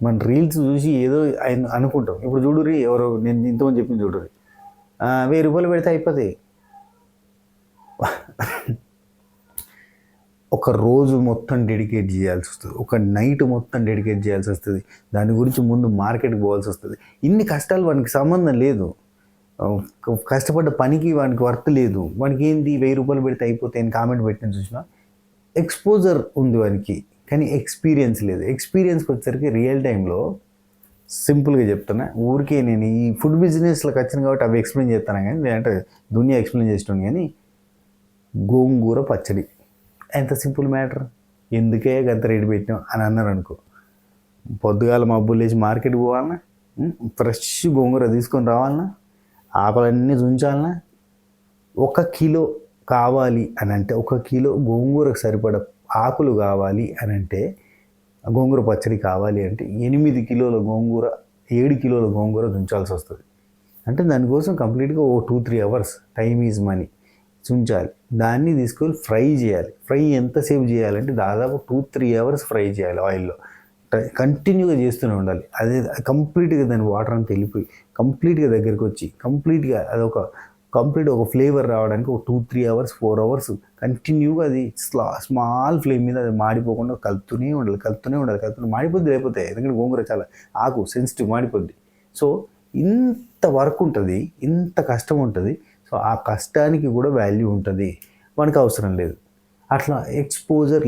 మన రీల్స్ చూసి ఏదో ఆయన అనుకుంటాం. ఇప్పుడు చూడుర్రి, ఎవరో నేను ఇంతమంది చెప్పింది చూడుర్రి, 1000 రూపాయలు పెడితే అయిపోతాయి. ఒక రోజు మొత్తం డెడికేట్ చేయాల్సి వస్తుంది, ఒక నైట్ మొత్తం డెడికేట్ చేయాల్సి వస్తుంది, దాని గురించి ముందు మార్కెట్కి పోవాల్సి వస్తుంది. ఇన్ని కష్టాలు వానికి సంబంధం లేదు, కష్టపడ్డ పనికి వానికి వర్త్ లేదు. వానికి ఏంది 1000 రూపాయలు పెడితే అయిపోతాయి అని కామెంట్ పెట్టిన చూసినా ఎక్స్పోజర్ ఉంది వానికి, కానీ ఎక్స్పీరియన్స్ లేదు. ఎక్స్పీరియన్స్కి వచ్చేసరికి రియల్ టైంలో సింపుల్గా చెప్తున్నా, ఊరికే నేను ఈ ఫుడ్ బిజినెస్లోకి వచ్చాను కాబట్టి అవి ఎక్స్ప్లెయిన్ చేస్తాను, కానీ లేదంటే దునియా ఎక్స్ప్లెయిన్ చేస్తాను. కానీ గోంగూర పచ్చడి ఎంత సింపుల్ మ్యాటర్, ఎందుకే గంత రేటు పెట్టినాం అని అన్నారు అనుకో, పొద్దుగాల మబ్బులు లేచి మార్కెట్కి పోవాలన్నా, ఫ్రెష్ గోంగూర తీసుకొని రావాలన్నా, ఆకులన్నీ ఉంచాలన్నా, 1 కిలో కావాలి అని అంటే 1 కిలో గోంగూరకు సరిపడ ఆకులు కావాలి అని అంటే, గోంగూర పచ్చడి కావాలి అంటే 8 కిలోల గోంగూర 7 కిలోల గోంగూర దుంచాల్సి వస్తుంది. అంటే దానికోసం కంప్లీట్గా 2-3 అవర్స్, టైమ్ ఈజ్ మనీ, ఉంచాలి. దాన్ని తీసుకొని ఫ్రై చేయాలి. ఫ్రై ఎంతసేపు చేయాలంటే దాదాపు 2-3 అవర్స్ ఫ్రై చేయాలి ఆయిల్లో, కంటిన్యూగా చేస్తూనే ఉండాలి. అదే కంప్లీట్గా దాని వాటర్ అంతా వెళ్ళిపోయి కంప్లీట్గా దగ్గరికి వచ్చి కంప్లీట్గా అదొక ఒక ఫ్లేవర్ రావడానికి 2-3 అవర్స్ 4 అవర్స్ కంటిన్యూగా అది స్మాల్ ఫ్లేమ్ మీద అది మాడిపోకుండా కలుపుతూనే ఉండాలి. మాడిపోద్ది లేకపోతే, ఎందుకంటే గోంగూర చాలా ఆకు సెన్సిటివ్, మాడిపోద్ది. సో ఇంత వర్క్ ఉంటుంది, ఇంత కష్టం ఉంటుంది. సో ఆ కష్టానికి కూడా వాల్యూ ఉంటుంది, మనకు అవసరం లేదు. అట్లా ఎక్స్పోజర్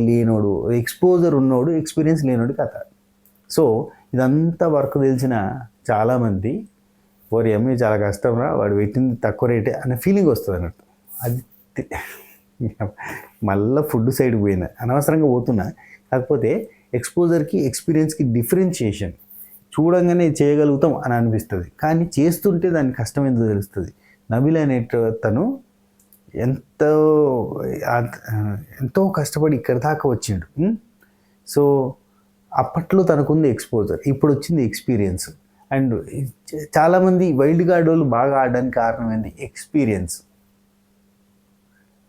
ఉన్నోడు ఎక్స్పీరియన్స్ లేనోడు కథ. సో ఇదంతా వర్క్ తెలిసిన చాలామంది వారి అమ్మి చాలా కష్టం రా, వాడు పెట్టింది తక్కువ రేటే అనే ఫీలింగ్ వస్తుంది అన్నట్టు. అది మళ్ళీ ఫుడ్ సైడ్కి పోయినా, అనవసరంగా పోతున్నా. కాకపోతే ఎక్స్పోజర్కి ఎక్స్పీరియన్స్కి డిఫరెన్షియేషన్ చూడంగానే చేయగలుగుతాం అని అనిపిస్తుంది, కానీ చేస్తుంటే దాని కష్టం ఏందో తెలుస్తుంది. నబీల్ అనే తను ఎంతో కష్టపడి ఇక్కడ దాకా వచ్చిండు. సో అప్పట్లో తనకుంది ఎక్స్పోజర్, ఇప్పుడు వచ్చింది ఎక్స్పీరియన్స్. అండ్ చాలామంది వైల్డ్ కార్డ్ వాళ్ళు బాగా ఆడడానికి కారణం ఏంటి? ఎక్స్పీరియన్స్.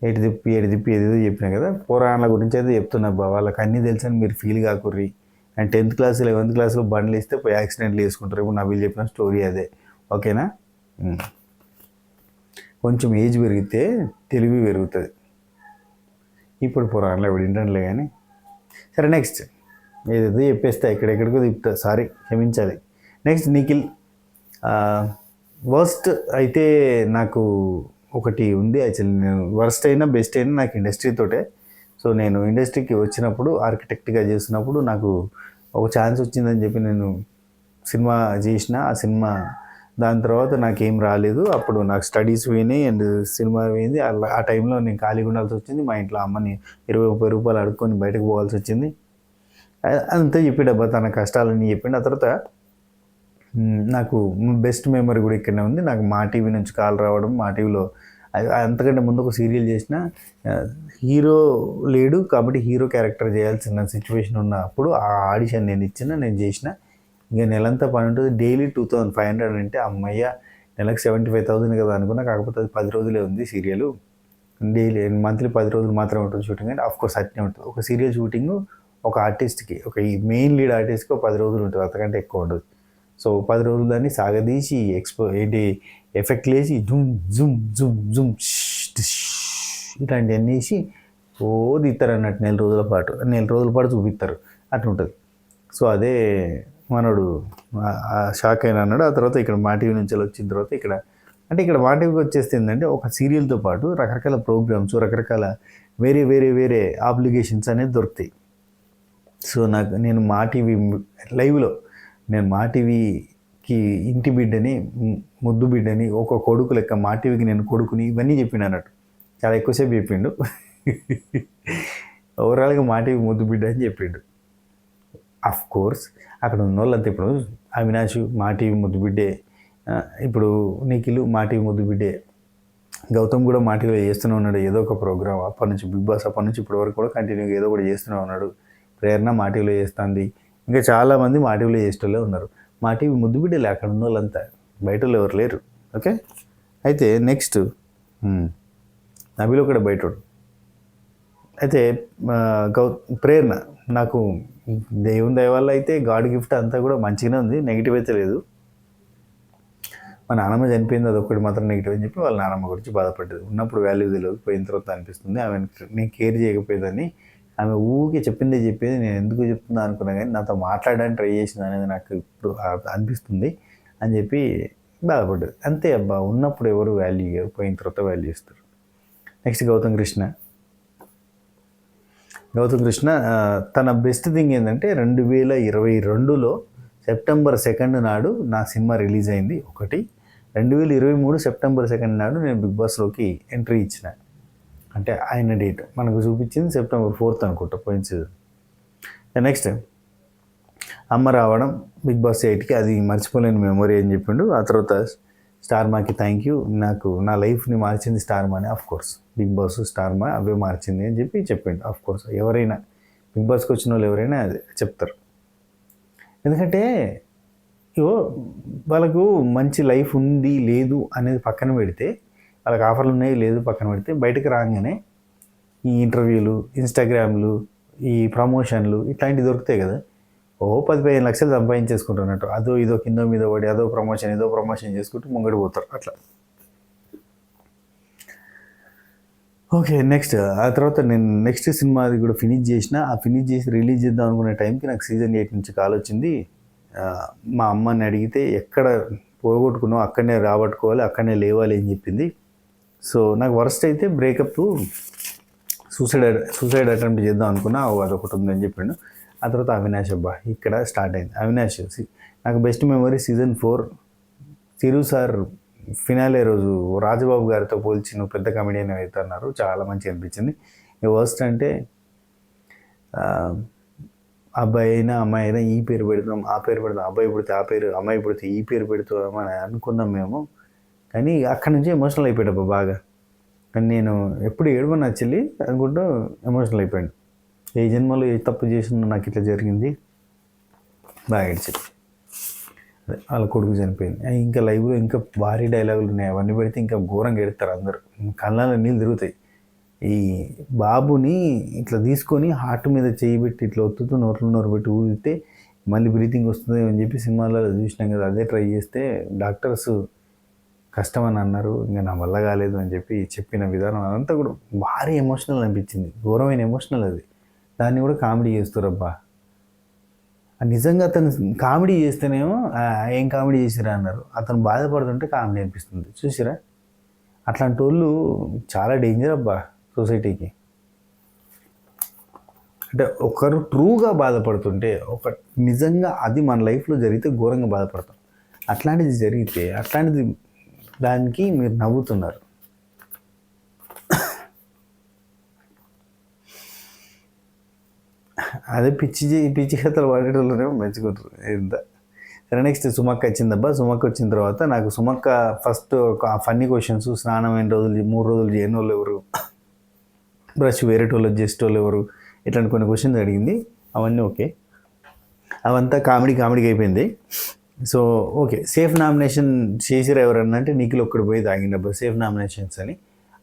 ఎటు తిప్పి ఏదేదో చెప్పినా కదా, పురాణాల గురించి అయితే చెప్తున్నా బా, వాళ్ళకి అన్నీ తెలుసని మీరు feel కాకుర్రి. And 10th class 11th క్లాస్లో బండ్లు ఇస్తే పోయి యాక్సిడెంట్లు వేసుకుంటారు. ఇప్పుడు నబీల్ చెప్పిన స్టోరీ అదే, ఓకేనా? కొంచెం ఏజ్ పెరిగితే తెలివి పెరుగుతుంది. ఇప్పుడు పురాణాలు ఎవడు వింటలే కానీ. సరే, నెక్స్ట్ ఏదేదో చెప్పేస్తా, ఎక్కడెక్కడికో తిప్పుతా, సారీ క్షమించాలి. నెక్స్ట్ నిఖిల్. వర్స్ట్ అయితే నాకు ఒకటి ఉంది యాక్చువల్లీ. నేను వర్స్ట్ అయినా బెస్ట్ అయినా నాకు ఇండస్ట్రీతోటే. సో నేను ఇండస్ట్రీకి వచ్చినప్పుడు ఆర్కిటెక్ట్గా చేసినప్పుడు నాకు ఒక ఛాన్స్ వచ్చిందని చెప్పి నేను సినిమా చేసిన. ఆ సినిమా దాని తర్వాత నాకేం రాలేదు. అప్పుడు నాకు స్టడీస్ పోయినాయి అండ్ సినిమా పోయింది. ఆ టైంలో నేను ఖాళీగా ఉండాల్సి వచ్చింది. మా ఇంట్లో అమ్మని 20-30 రూపాయలు అడుక్కొని బయటకు పోవాల్సి వచ్చింది. అంతే చెప్పాడబ్బా తన కష్టాలన్నీ చెప్పిండు. ఆ తర్వాత నాకు బెస్ట్ మెమరీ కూడా ఇక్కడనే ఉంది. నాకు మా టీవీ నుంచి కాల్ రావడం, మా టీవీలో అంతకంటే ముందు ఒక సీరియల్ చేసిన, హీరో లేడు కాబట్టి హీరో క్యారెక్టర్ చేయాల్సిన సిచ్యువేషన్ ఉన్నప్పుడు ఆ ఆడిషన్ నేను చేసిన. ఇంకా నెలంతా పని ఉంటుంది. డైలీ 2500 అంటే అమ్మయ్య, నెలకు 75,000 కదా అనుకున్నా. కాకపోతే అది 10 రోజులే ఉంది సీరియల్. డైలీ మంత్లీ 10 రోజులు మాత్రమే ఉంటుంది షూటింగ్. అంటే ఆఫ్కోర్స్ అట్నే ఉంటుంది. ఒక సీరియల్ షూటింగ్ ఒక ఆర్టిస్ట్కి, ఒక మెయిన్ లీడ్ ఆర్టిస్ట్కి 10 రోజులు ఉంటుంది, అంతకంటే ఎక్కువ ఉండదు. సో 10 రోజులు దాన్ని సాగదీసి ఎఫెక్ట్లు వేసి జుమ్ జుమ్ జుమ్ జుమ్ ఇట్లాంటివన్నీ వేసి తీస్తారు అన్నట్టు. 4 రోజుల పాటు చూపిస్తారు, అట్లా ఉంటుంది. సో అదే మనోడు షాక్ అయినా అన్నాడు. ఆ తర్వాత ఇక్కడ మా టీవీ నుంచి వచ్చిన తర్వాత ఇక్కడ మా టీవీకి వచ్చేస్తే ఏంటంటే ఒక సీరియల్తో పాటు రకరకాల ప్రోగ్రామ్స్, రకరకాల వేరే ఆబ్లిగేషన్స్ అనేది దొరుకుతాయి. సో నేను మా టీవీ లైవ్లో మా టీవీకి ఇంటి బిడ్డని, ముద్దు బిడ్డని, ఒక కొడుకు లెక్క మా టీవీకి నేను కొడుకుని, ఇవన్నీ చెప్పిన అన్నట్టు. చాలా ఎక్కువసేపు చెప్పిండు. ఓవరాల్గా మా టీవీ ముద్దు బిడ్డ అని చెప్పిండు. అఫ్ కోర్స్ అక్కడ ఉన్న వాళ్ళంతా ఇప్పుడు అవినాష్ మా టీవీ ముద్దు బిడ్డే, ఇప్పుడు నిఖిల్ మా టీవీ ముద్దు బిడ్డే, గౌతమ్ కూడా మా టీవీలో చేస్తూనే ఉన్నాడు ఏదో ఒక ప్రోగ్రామ్. అప్పటి నుంచి బిగ్ బాస్ అప్పటి నుంచి ఇప్పటి వరకు కూడా కంటిన్యూగా ఏదో ఒకటి చేస్తూనే ఉన్నాడు. ప్రేరణ మా టీవీలో చేస్తుంది, ఇంకా చాలామంది మా టీవీలో చేసేటోళ్ళే ఉన్నారు. మా టీవీ ముద్దు బిడ్డలే అక్కడ ఉన్న వాళ్ళంతా. బయట వాళ్ళు ఎవరు లేరు. ఓకే, అయితే నెక్స్ట్ నబీల్ ఒకటి బయటోడు. అయితే ప్రేరణ నాకు దేవుని దయ వల్ల అయితే గాడ్ గిఫ్ట్ అంతా కూడా మంచిగానే ఉంది, నెగిటివ్ అయితే లేదు. మా నాన్నమ్మ చనిపోయింది, అదొకటి మాత్రం నెగిటివ్ అని చెప్పి వాళ్ళ నాన్నమ్మ గురించి బాధపడ్డది. ఉన్నప్పుడు వాల్యూ తెలియదు, పోయిన తర్వాత అనిపిస్తుంది ఆమె నేను కేర్ చేయకపోయేదని. ఆమె ఊరికే చెప్పిందే చెప్పేది, నేను ఎందుకు చెప్తుందా అనుకున్నా కానీ నాతో మాట్లాడడానికి ట్రై చేసింది అనేది నాకు ఇప్పుడు అనిపిస్తుంది అని చెప్పి బాధపడ్డది. అంతే అబ్బా, ఉన్నప్పుడు ఎవరు వాల్యూ ఇవ్వరు, పోయిన తర్వాత వాల్యూ ఇస్తారు. నెక్స్ట్ గౌతమ్ కృష్ణ తన బెస్ట్ థింగ్ ఏంటంటే 2022లో సెప్టెంబర్ 2 నాడు నా సినిమా రిలీజ్ అయింది. 2023 సెప్టెంబర్ 2 నాడు నేను బిగ్ బాస్లోకి ఎంట్రీ ఇచ్చిన. అంటే ఆయన డేట్ మనకు చూపించింది సెప్టెంబర్ 4 అనుకుంటా పోయిన సీజన్. నెక్స్ట్ అమ్మ రావడం బిగ్ బాస్ 8కి, అది మర్చిపోలేని మెమొరీ అని చెప్పిండు. ఆ తర్వాత స్టార్ మాకి థ్యాంక్ యూ, నాకు నా లైఫ్ని మార్చింది స్టార్ మానే. Of course Big Boss Star Maa అవే మార్చింది అని చెప్పి చెప్పిండు. ఆఫ్ కోర్స్ ఎవరైనా బిగ్ బాస్కి వచ్చిన వాళ్ళు ఎవరైనా అదే చెప్తారు. ఎందుకంటే వాళ్ళకు మంచి లైఫ్ ఉంది లేదు అనేది పక్కన పెడితే, వాళ్ళకి ఆఫర్లు ఉన్నాయి లేదు పక్కన పెడితే, బయటకు రాగానే ఈ ఇంటర్వ్యూలు, ఇన్స్టాగ్రామ్లు, ఈ ప్రమోషన్లు ఇట్లాంటివి దొరుకుతాయి కదా. 10-15 లక్షలు సంపాదించేసుకుంటున్నట్టు అదో ఇదో కింద మీద పడి అదో ప్రమోషన్ చేసుకుంటూ ముంగడి పోతారు అట్లా. ఓకే, నెక్స్ట్ ఆ తర్వాత నేను నెక్స్ట్ సినిమా అది కూడా ఫినిష్ చేసిన. ఆ ఫినిష్ చేసి రిలీజ్ చేద్దాం అనుకునే టైంకి నాకు సీజన్ 8 నుంచి కాల్ వచ్చింది. మా అమ్మని అడిగితే ఎక్కడ పోగొట్టుకున్నావు అక్కడనే రాబట్టుకోవాలి, అక్కడనే లేవాలి అని చెప్పింది. సో నాకు వర్స్ట్ అయితే బ్రేకప్, సూసైడ్ అటెంప్ట్ చేద్దాం అనుకున్నా, అదొకటి ఉందని చెప్పిండు. ఆ తర్వాత అవినాష్ అబ్బా ఇక్కడ స్టార్ట్ అయింది. అవినాష్ నాకు బెస్ట్ మెమరీ సీజన్ 4 తిరు సార్ ఫినాలే రోజు రాజబాబు గారితో పోల్చి నువ్వు పెద్ద కమెడియన్ అయితే అన్నారు, చాలా మంచిగా అనిపించింది. వర్స్ట్ అంటే అబ్బాయి అయినా అమ్మాయి అయినా ఈ పేరు పెడతాం ఆ పేరు పెడతాం, అబ్బాయి పుడితే ఆ పేరు, అమ్మాయి పుడితే ఈ పేరు పెడతామని అనుకున్నాం మేము. కానీ అక్కడి నుంచి ఎమోషనల్ అయిపోయాడు బాగా. కానీ నేను ఎప్పుడు ఏడవని నచ్చలి అనుకుంటూ ఎమోషనల్ అయిపోయాడు. ఏ జన్మలో ఏ తప్పు చేసినా నాకు ఇట్లా జరిగింది, బాగా ఏడ్చి వాళ్ళ కొడుకు చనిపోయింది. ఇంకా లైవ్లో ఇంకా భారీ డైలాగులు ఉన్నాయి, అవన్నీ పెడితే ఇంకా ఘోరంగా ఎడతారు అందరూ, కళ్ళలో నీళ్ళు తిరుగుతాయి. ఈ బాబుని ఇట్లా తీసుకొని హార్ట్ మీద చేయి పెట్టి ఇట్లా ఒత్తుతూ నోరు పెట్టి ఊదితే మళ్ళీ బ్రీతింగ్ వస్తుంది అని చెప్పి సినిమాలలో చూసినాం కదా. అదే ట్రై చేస్తే డాక్టర్స్ కష్టం అని అన్నారు, ఇంకా నా వల్ల కాలేదు అని చెప్పి చెప్పిన విధానం అదంతా కూడా భారీ ఎమోషనల్ అనిపించింది, ఘోరమైన ఎమోషనల్ అది. దాన్ని కూడా కామెడీ చేస్తారబ్బా. నిజంగా అతను కామెడీ చేస్తేనేమో ఏం కామెడీ చేసిరా అన్నారు, అతను బాధపడుతుంటే కామెడీ అనిపిస్తుంది. చూసిరా, అట్లాంటి వాళ్ళు చాలా డేంజర్ అబ్బా సొసైటీకి. అంటే ఒకరు ట్రూగా బాధపడుతుంటే, ఒక నిజంగా అది మన లైఫ్లో జరిగితే ఘోరంగా బాధపడతాం. అట్లాంటిది జరిగితే దానికి మీరు నవ్వుతున్నారు. అదే పిచ్చి కథలు వాడేటోళ్ళనేమో మెచ్చుకుంటారు ఎంత. సరే, నెక్స్ట్ సుమక్క వచ్చిందబ్బా. సుమక్క వచ్చిన తర్వాత నాకు సుమక్క ఫస్ట్ ఫన్నీ క్వశ్చన్స్, స్నానం 3 రోజులు చేయని వాళ్ళు ఎవరు, బ్రష్ వేరేటోళ్ళు చేసేటోళ్ళు ఎవరు, ఇట్లాంటి కొన్ని క్వశ్చన్స్ అడిగింది. అవన్నీ ఓకే, అవంతా కామెడీకి అయిపోయింది. సో ఓకే, సేఫ్ నామినేషన్ చేసిరా ఎవరన్నా అంటే నిఖిల్ ఒక్కడు పోయి తాగిండబ్బా సేఫ్ నామినేషన్స్ అని.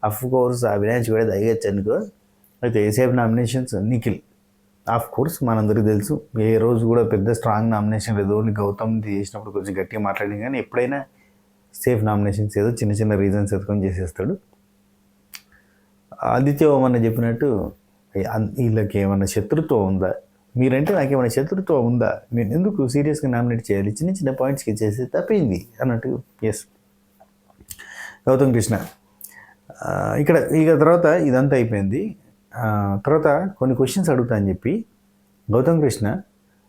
అఫ్ కోర్స్ అవినాష్ కూడా తాగచ్చు అనుకో. అయితే safe nominations Nikhil. Of course మనందరికీ తెలుసు, ఏ రోజు కూడా పెద్ద స్ట్రాంగ్ నామినేషన్ లేదు. ఓన్లీ గౌతమ్ చేసినప్పుడు కొంచెం గట్టిగా మాట్లాడింది, కానీ ఎప్పుడైనా సేఫ్ నామినేషన్స్ ఏదో చిన్న రీజన్స్ ఎత్తుకొని చేసేస్తాడు. ఆదిత్య ఓమన్న చెప్పినట్టు వీళ్ళకి ఏమన్నా శత్రుత్వం ఉందా, మీరంటే నాకేమైనా శత్రుత్వం ఉందా, నేను ఎందుకు సీరియస్గా నామినేట్ చేయాలి, చిన్న పాయింట్స్కి చేసి తప్పింది అన్నట్టు. ఎస్, గౌతమ్ కృష్ణ ఇక తర్వాత ఇదంతా అయిపోయింది. తర్వాత కొన్ని క్వశ్చన్స్ అడుగుతా అని చెప్పి గౌతమ్ కృష్ణ,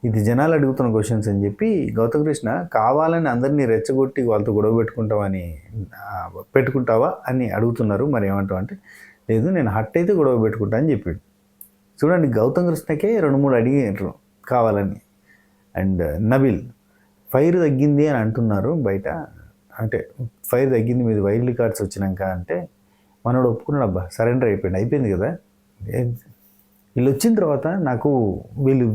ఇది జనాలు అడుగుతున్న క్వశ్చన్స్ అని చెప్పి గౌతమ్ కృష్ణ కావాలని అందరినీ రెచ్చగొట్టి వాళ్ళతో గొడవ పెట్టుకుంటావా అని అడుగుతున్నారు. మరి ఏమంటావు అంటే, లేదు నేను హట్ అయితే గొడవ పెట్టుకుంటా అని చెప్పాడు. చూడండి, గౌతమ్ కృష్ణకే 2-3 అడిగారు కావాలని. అండ్ నబీల్ ఫైర్ తగ్గింది అని అంటున్నారు బయట, అంటే ఫైర్ తగ్గింది మీద వైల్డ్ కార్డ్స్ వచ్చినాక అంటే మనోడు ఒప్పుకున్నాడు అబ్బా, సరెండర్ అయిపోయింది కదా. వీళ్ళు వచ్చిన తర్వాత నాకు వీళ్ళు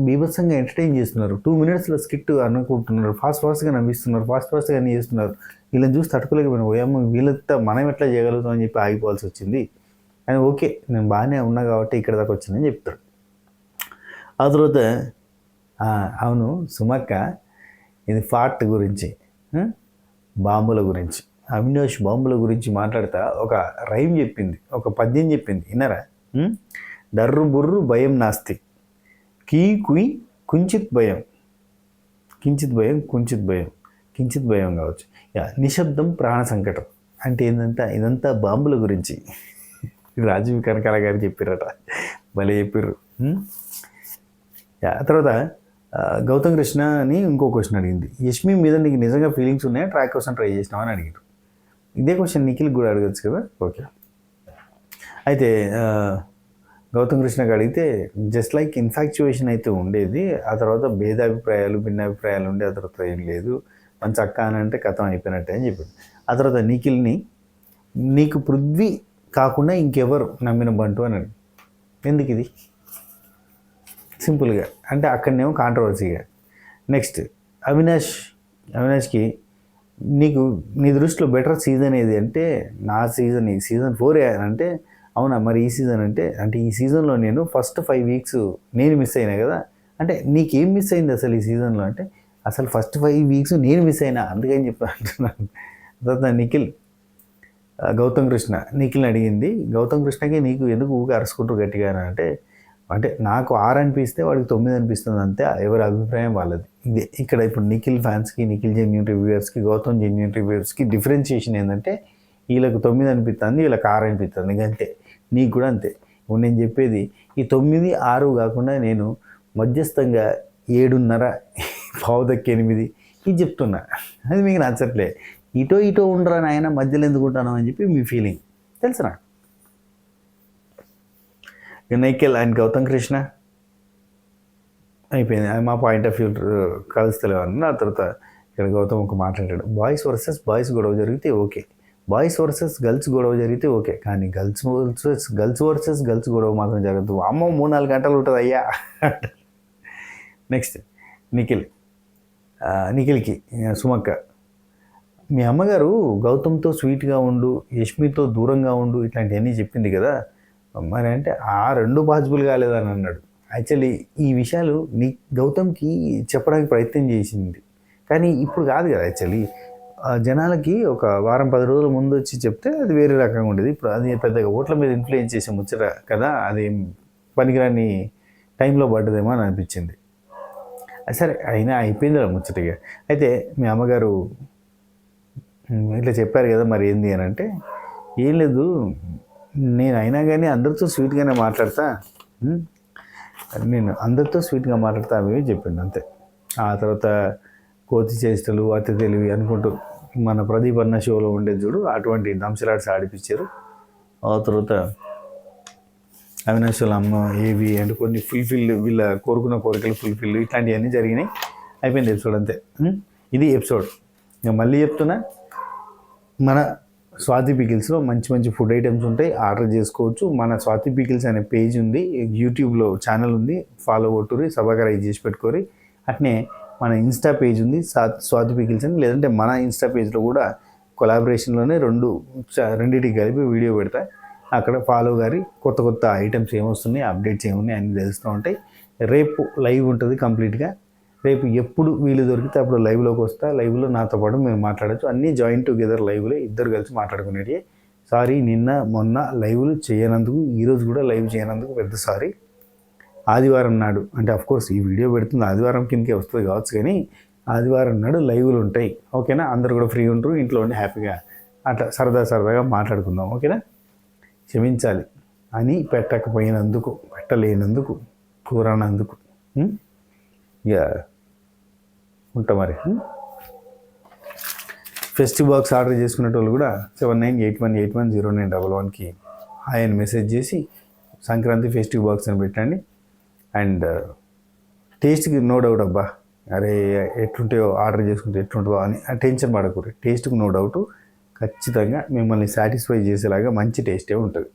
బీభత్సంగా ఎంటర్టైన్ చేస్తున్నారు. 2 minutesలో స్కిట్ అనుకుంటున్నారు, ఫాస్ట్గా నవ్విస్తున్నారు, ఫాస్ట్గా అన్నీ చేస్తున్నారు. వీళ్ళని చూసి తట్టుకోలేకపోయినా, ఓయమ్మ వీళ్ళతో మనం ఎట్లా చేయగలుగుతాం అని చెప్పి ఆగిపోవాల్సి వచ్చింది. అని ఓకే, నేను బాగానే ఉన్నా కాబట్టి ఇక్కడ దాకా వచ్చిందని చెప్తాడు. ఆ తర్వాత అవును సుమక్క, ఇది ఫాట్ గురించి, బాంబుల గురించి, అవినాష్ బాంబుల గురించి మాట్లాడుతా ఒక రైమ్ చెప్పింది, ఒక పద్యం చెప్పింది, విన్నారా? డర్రు బుర్రు భయం నాస్తి, కీ కుయ్ కుంచిత్ భయం, కించిత్ భయం కుంచిత్ భయం, కించిత్ భయం కావచ్చు. నిశ్శబ్దం ప్రాణ సంకటం అంటే ఏంటంటే ఇదంతా బాంబుల గురించి. రాజీవ్ కనకాల గారు చెప్పారట, భలే చెప్పారు. తర్వాత గౌతమ్ కృష్ణని ఇంకో క్వశ్చన్ అడిగింది, యష్మి మీద నీకు నిజంగా ఫీలింగ్స్ ఉన్నాయా, ట్రాక్ కోసం ట్రై చేసినావా అని అడిగారు. ఇదే క్వశ్చన్ నిఖిల్ కూడా అడగచ్చు కదా. ఓకే, అయితే గౌతమ్ కృష్ణకి అడిగితే జస్ట్ లైక్ ఇన్ఫాక్చువేషన్ అయితే ఉండేది, ఆ తర్వాత భేదాభిప్రాయాలు భిన్నాభిప్రాయాలు ఉండే, ఆ తర్వాత ఏం లేదు, మంచి అక్క అని అంటే కథం అయిపోయినట్టే అని చెప్పాడు. ఆ తర్వాత నిఖిల్ని నీకు పృథ్వీ కాకుండా ఇంకెవరు నమ్మిన బంటు అని అడిగి, ఎందుకు ఇది సింపుల్గా అంటే అక్కడనేమో కాంట్రవర్సీగా. నెక్స్ట్ అవినాష్కి నీకు నీ దృష్టిలో బెటర్ సీజన్ ఏది అంటే, నా సీజన్ ఈ సీజన్ 4 అంటే, అవునా మరి ఈ సీజన్ అంటే ఈ సీజన్లో నేను ఫస్ట్ 5 weeks నేను మిస్ అయినా కదా, అంటే నీకేం మిస్ అయింది అసలు ఈ సీజన్లో అంటే, అసలు ఫస్ట్ 5 weeks నేను మిస్ అయినా అందుకని చెప్పి అంటున్నాను. తర్వాత గౌతమ్ కృష్ణ నిఖిల్ని అడిగింది, గౌతమ్ కృష్ణకి నీకు ఎందుకు ఊగా అరుచుకుంటూ గట్టిగా అంటే నాకు 6 అనిపిస్తే వాడికి 9 అనిపిస్తుంది అంతే, ఎవరి అభిప్రాయం వాళ్ళది. ఇదే ఇక్కడ ఇప్పుడు నిఖిల్ ఫ్యాన్స్కి, నిఖిల్ జెన్యూన్ రివ్యూవర్స్కి, గౌతమ్ జెన్యూన్ రివ్యూవర్స్కి డిఫరెన్షియేషన్ ఏంటంటే, వీళ్ళకి 9 అనిపిస్తుంది, వీళ్ళకి 6 అనిపిస్తుంది, అంతే. నీకు కూడా అంతే. ఇప్పుడు నేను చెప్పేది ఈ 9, 6 కాకుండా నేను మధ్యస్థంగా 7:30 8 ఇది చెప్తున్నా. అది మీకు నచ్చట్లే, ఇటో ఉండరా నాయన మధ్యలో ఎందుకు ఉంటాను అని చెప్పి మీ ఫీలింగ్ తెలుసునా. నిఖిల్ అండ్ గౌతమ్ కృష్ణ అయిపోయింది, మా పాయింట్ ఆఫ్ వ్యూ కలుస్తలేవు అన్న. ఆ తర్వాత ఇక్కడ గౌతమ్ ఒక మాట్లాడాడు, బాయ్స్ వర్సెస్ బాయ్స్ గొడవ జరిగితే ఓకే, బాయ్స్ వర్సెస్ గర్ల్స్ గొడవ జరిగితే ఓకే, కానీ గర్ల్స్ వర్సెస్ గర్ల్స్ గొడవ మాత్రం జరగదు, అమ్మో 3-4 గంటలు ఉంటుంది అయ్యా. నెక్స్ట్ నిఖిల్కి సుమక్క, మీ అమ్మగారు గౌతమ్తో స్వీట్గా ఉండు, యష్మితో దూరంగా ఉండు ఇట్లాంటివన్నీ చెప్పింది కదా, మరి అంటే ఆ 2 పాసిబుల్ కాలేదని అన్నాడు. యాక్చువల్లీ ఈ విషయాలు గౌతమ్కి చెప్పడానికి ప్రయత్నం చేసింది, కానీ ఇప్పుడు కాదు కదా. యాక్చువల్లీ జనాలకి ఒక వారం 10 రోజుల ముందు వచ్చి చెప్తే అది వేరే రకంగా ఉండేది. ఇప్పుడు అది పెద్దగా ఓట్ల మీద ఇన్ఫ్లుయెన్స్ చేసే ముచ్చట కదా, అది పనికిరాని టైంలో పడ్డదేమో అని అనిపించింది. సరే అయినా అయిపోయింది ముచ్చటగా. అయితే మీ అమ్మగారు ఇట్లా చెప్పారు కదా మరి ఏంది అని అంటే, ఏం లేదు నేను అయినా కానీ అందరితో స్వీట్గానే మాట్లాడతా, నేను అందరితో స్వీట్గా మాట్లాడతా అవి చెప్పిండు అంతే. ఆ తర్వాత కోతి చేష్టలు అతి తెలివి అనుకుంటూ మన ప్రదీప్ అన్న షోలో ఉండేది చూడు, అటువంటి దంశలాడ్స్ ఆడిపించారు. ఆ తర్వాత అవినాష్ వాళ్ళ అమ్మ ఏవి అంటే కొన్ని ఫుల్ఫిల్, వీళ్ళ కోరుకున్న కోరికలు ఫుల్ఫిల్, ఇట్లాంటివన్నీ జరిగినాయి. అయిపోయింది ఎపిసోడ్ అంతే. ఇది ఎపిసోడ్. ఇంకా మళ్ళీ చెప్తున్నా, మన స్వాతి పికిల్స్లో మంచి ఫుడ్ ఐటమ్స్ ఉంటాయి, ఆర్డర్ చేసుకోవచ్చు. మన స్వాతి పికిల్స్ అనే పేజ్ ఉంది, యూట్యూబ్లో ఛానల్ ఉంది, ఫాలో కొట్టుర్రి, సబ్స్క్రైబ్ చేసి పెట్టుకోరి. అట్నే మన ఇన్స్టా పేజ్ ఉంది స్వాతి పికిల్స్ అని, లేదంటే మన ఇన్స్టా పేజ్లో కూడా కొలాబరేషన్లోనే రెండింటికి కలిపి వీడియో పెడతా, అక్కడ ఫాలో గారి కొత్త ఐటమ్స్ ఏమొస్తున్నాయి, అప్డేట్స్ ఏమున్నాయి అన్నీ తెలుస్తూ ఉంటాయి. రేపు లైవ్ ఉంటుంది కంప్లీట్గా. రేపు ఎప్పుడు వీలు దొరికితే అప్పుడు లైవ్లోకి వస్తా, లైవ్లో నాతో పాటు మేము మాట్లాడచ్చు. అన్నీ జాయిన్ టుగెదర్ లైవ్లో ఇద్దరు కలిసి మాట్లాడుకునేవి. సారీ నిన్న మొన్న లైవ్లు చేయనందుకు, ఈరోజు కూడా లైవ్ చేయనందుకు పెద్ద సారీ. ఆదివారం నాడు అంటే అఫ్కోర్స్ ఈ వీడియో పెడుతుంది ఆదివారం కిందకే వస్తుంది కావచ్చు, కానీ ఆదివారం నాడు లైవ్లు ఉంటాయి. ఓకేనా, అందరు కూడా ఫ్రీ ఉంటారు, ఇంట్లో ఉండి హ్యాపీగా అట్లా సరదాగా మాట్లాడుకుందాం. ఓకేనా, క్షమించాలి అని పెట్టలేనందుకు కూరనందుకు ఇక ఉంటా మరి. ఫెస్టివ్ బాక్స్ ఆర్డర్ చేసుకునే వాళ్ళు కూడా 7981810911కి హాయ్ అని మెసేజ్ చేసి సంక్రాంతి ఫెస్టివ్ బాక్స్ అని పెట్టండి. అండ్ టేస్ట్కి నో డౌట్ అబ్బా, అరే ఎట్లుంటాయో ఆర్డర్ చేసుకుంటే ఎట్లుంటుందో అని టెన్షన్ పడకూడదు. టేస్ట్కి నో డౌట్, ఖచ్చితంగా మిమ్మల్ని సాటిస్ఫై చేసేలాగా మంచి టేస్టే ఉంటుంది.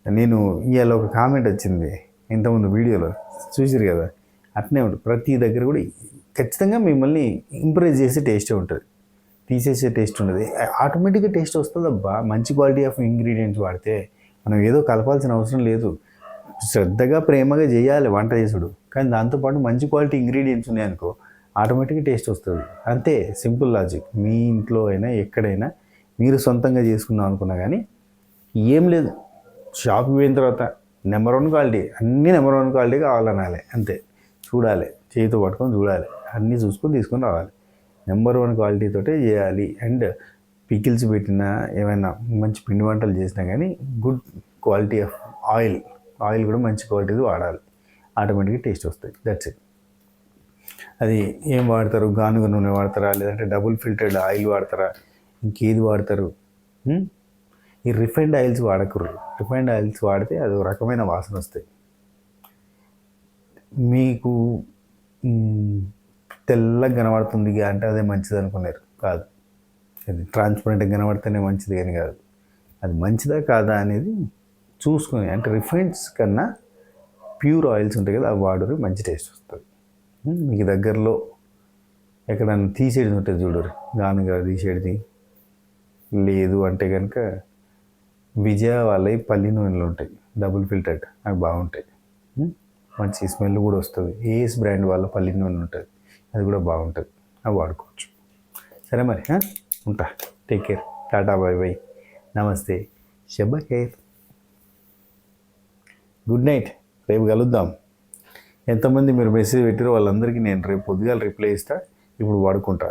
నేను ఇవాళ ఒక కామెంట్ వచ్చింది ఇంతకుముందు వీడియోలో చూసిరు కదా, అట్నే ఉంటుంది ప్రతి దగ్గర కూడా. ఖచ్చితంగా మిమ్మల్ని ఇంప్రెస్ చేసే టేస్టే ఉంటుంది, తీసేసే టేస్ట్ ఉండదు. ఆటోమేటిక్గా టేస్ట్ వస్తుంది అబ్బా. మంచి క్వాలిటీ ఆఫ్ ఇంగ్రీడియంట్స్ వాడితే మనం ఏదో కలపాల్సిన అవసరం లేదు. శ్రద్ధగా ప్రేమగా చేయాలి వంట చేసుడు, కానీ దాంతోపాటు మంచి క్వాలిటీ ఇంగ్రీడియంట్స్ ఉన్నాయనుకో ఆటోమేటిక్గా టేస్ట్ వస్తుంది. అంతే, సింపుల్ లాజిక్. మీ ఇంట్లో అయినా ఎక్కడైనా మీరు సొంతంగా చేసుకుందాం అనుకున్నా కానీ ఏం లేదు, షాప్కి పోయిన తర్వాత నెంబర్ 1 క్వాలిటీ, అన్నీ నెంబర్ 1 క్వాలిటీ కావాలనాలి. అంతే, చూడాలి, చేతితో పట్టుకొని చూడాలి, అన్నీ చూసుకొని తీసుకొని రావాలి. నెంబర్ 1 క్వాలిటీతోటే చేయాలి. అండ్ పికిల్స్ పెట్టినా ఏమైనా మంచి పిండి వంటలు చేసినా కానీ గుడ్ క్వాలిటీ ఆఫ్ ఆయిల్ కూడా మంచి క్వాలిటీది వాడాలి. ఆటోమేటిక్గా టేస్ట్ వస్తుంది. That's it. అది ఏం వాడతారు, గానుగ నూనె వాడతారా, లేదంటే డబుల్ ఫిల్టర్డ్ ఆయిల్ వాడతారా, ఇంకేది వాడతారు? ఈ రిఫైన్డ్ ఆయిల్స్ వాడకూడదు. రిఫైన్డ్ ఆయిల్స్ వాడితే అది ఒక రకమైన వాసన వస్తాయి. మీకు తెల్లగా కనబడుతుంది అంటే అదే మంచిది అనుకున్నారు, కాదు. అది ట్రాన్స్పరెంట్గా కనబడితేనే మంచిది కానీ కాదు. అది మంచిదా కాదా అనేది చూసుకొని, అంటే రిఫైన్స్ కన్నా ప్యూర్ ఆయిల్స్ ఉంటాయి కదా, అవి వాడరు, మంచి టేస్ట్ వస్తుంది. మీకు దగ్గరలో ఎక్కడన్నా తీసేది ఉంటుంది చూడరు, గానుగా తీసేది లేదు అంటే కనుక విజయ వాళ్ళవి పల్లి నూనెలు ఉంటాయి, డబుల్ ఫిల్టర్డ్, అవి బాగుంటాయి. మంచి స్మెల్ కూడా వస్తుంది. ఏఎస్ బ్రాండ్ వాళ్ళ పల్లి నూనె ఉంటుంది, అది కూడా బాగుంటుంది, అవి వాడుకోవచ్చు. సరే మరి, ఉంటా. Take care. Tata, by by, నమస్తే, శబ్బా ఖైర్, గుడ్ నైట్. రేపు కలుద్దాం. ఎంతమంది మీరు మెసేజ్ పెట్టారో వాళ్ళందరికీ నేను రేపు పొద్దుగాల రిప్లై ఇస్తా. ఇప్పుడు వాడుకుంటా.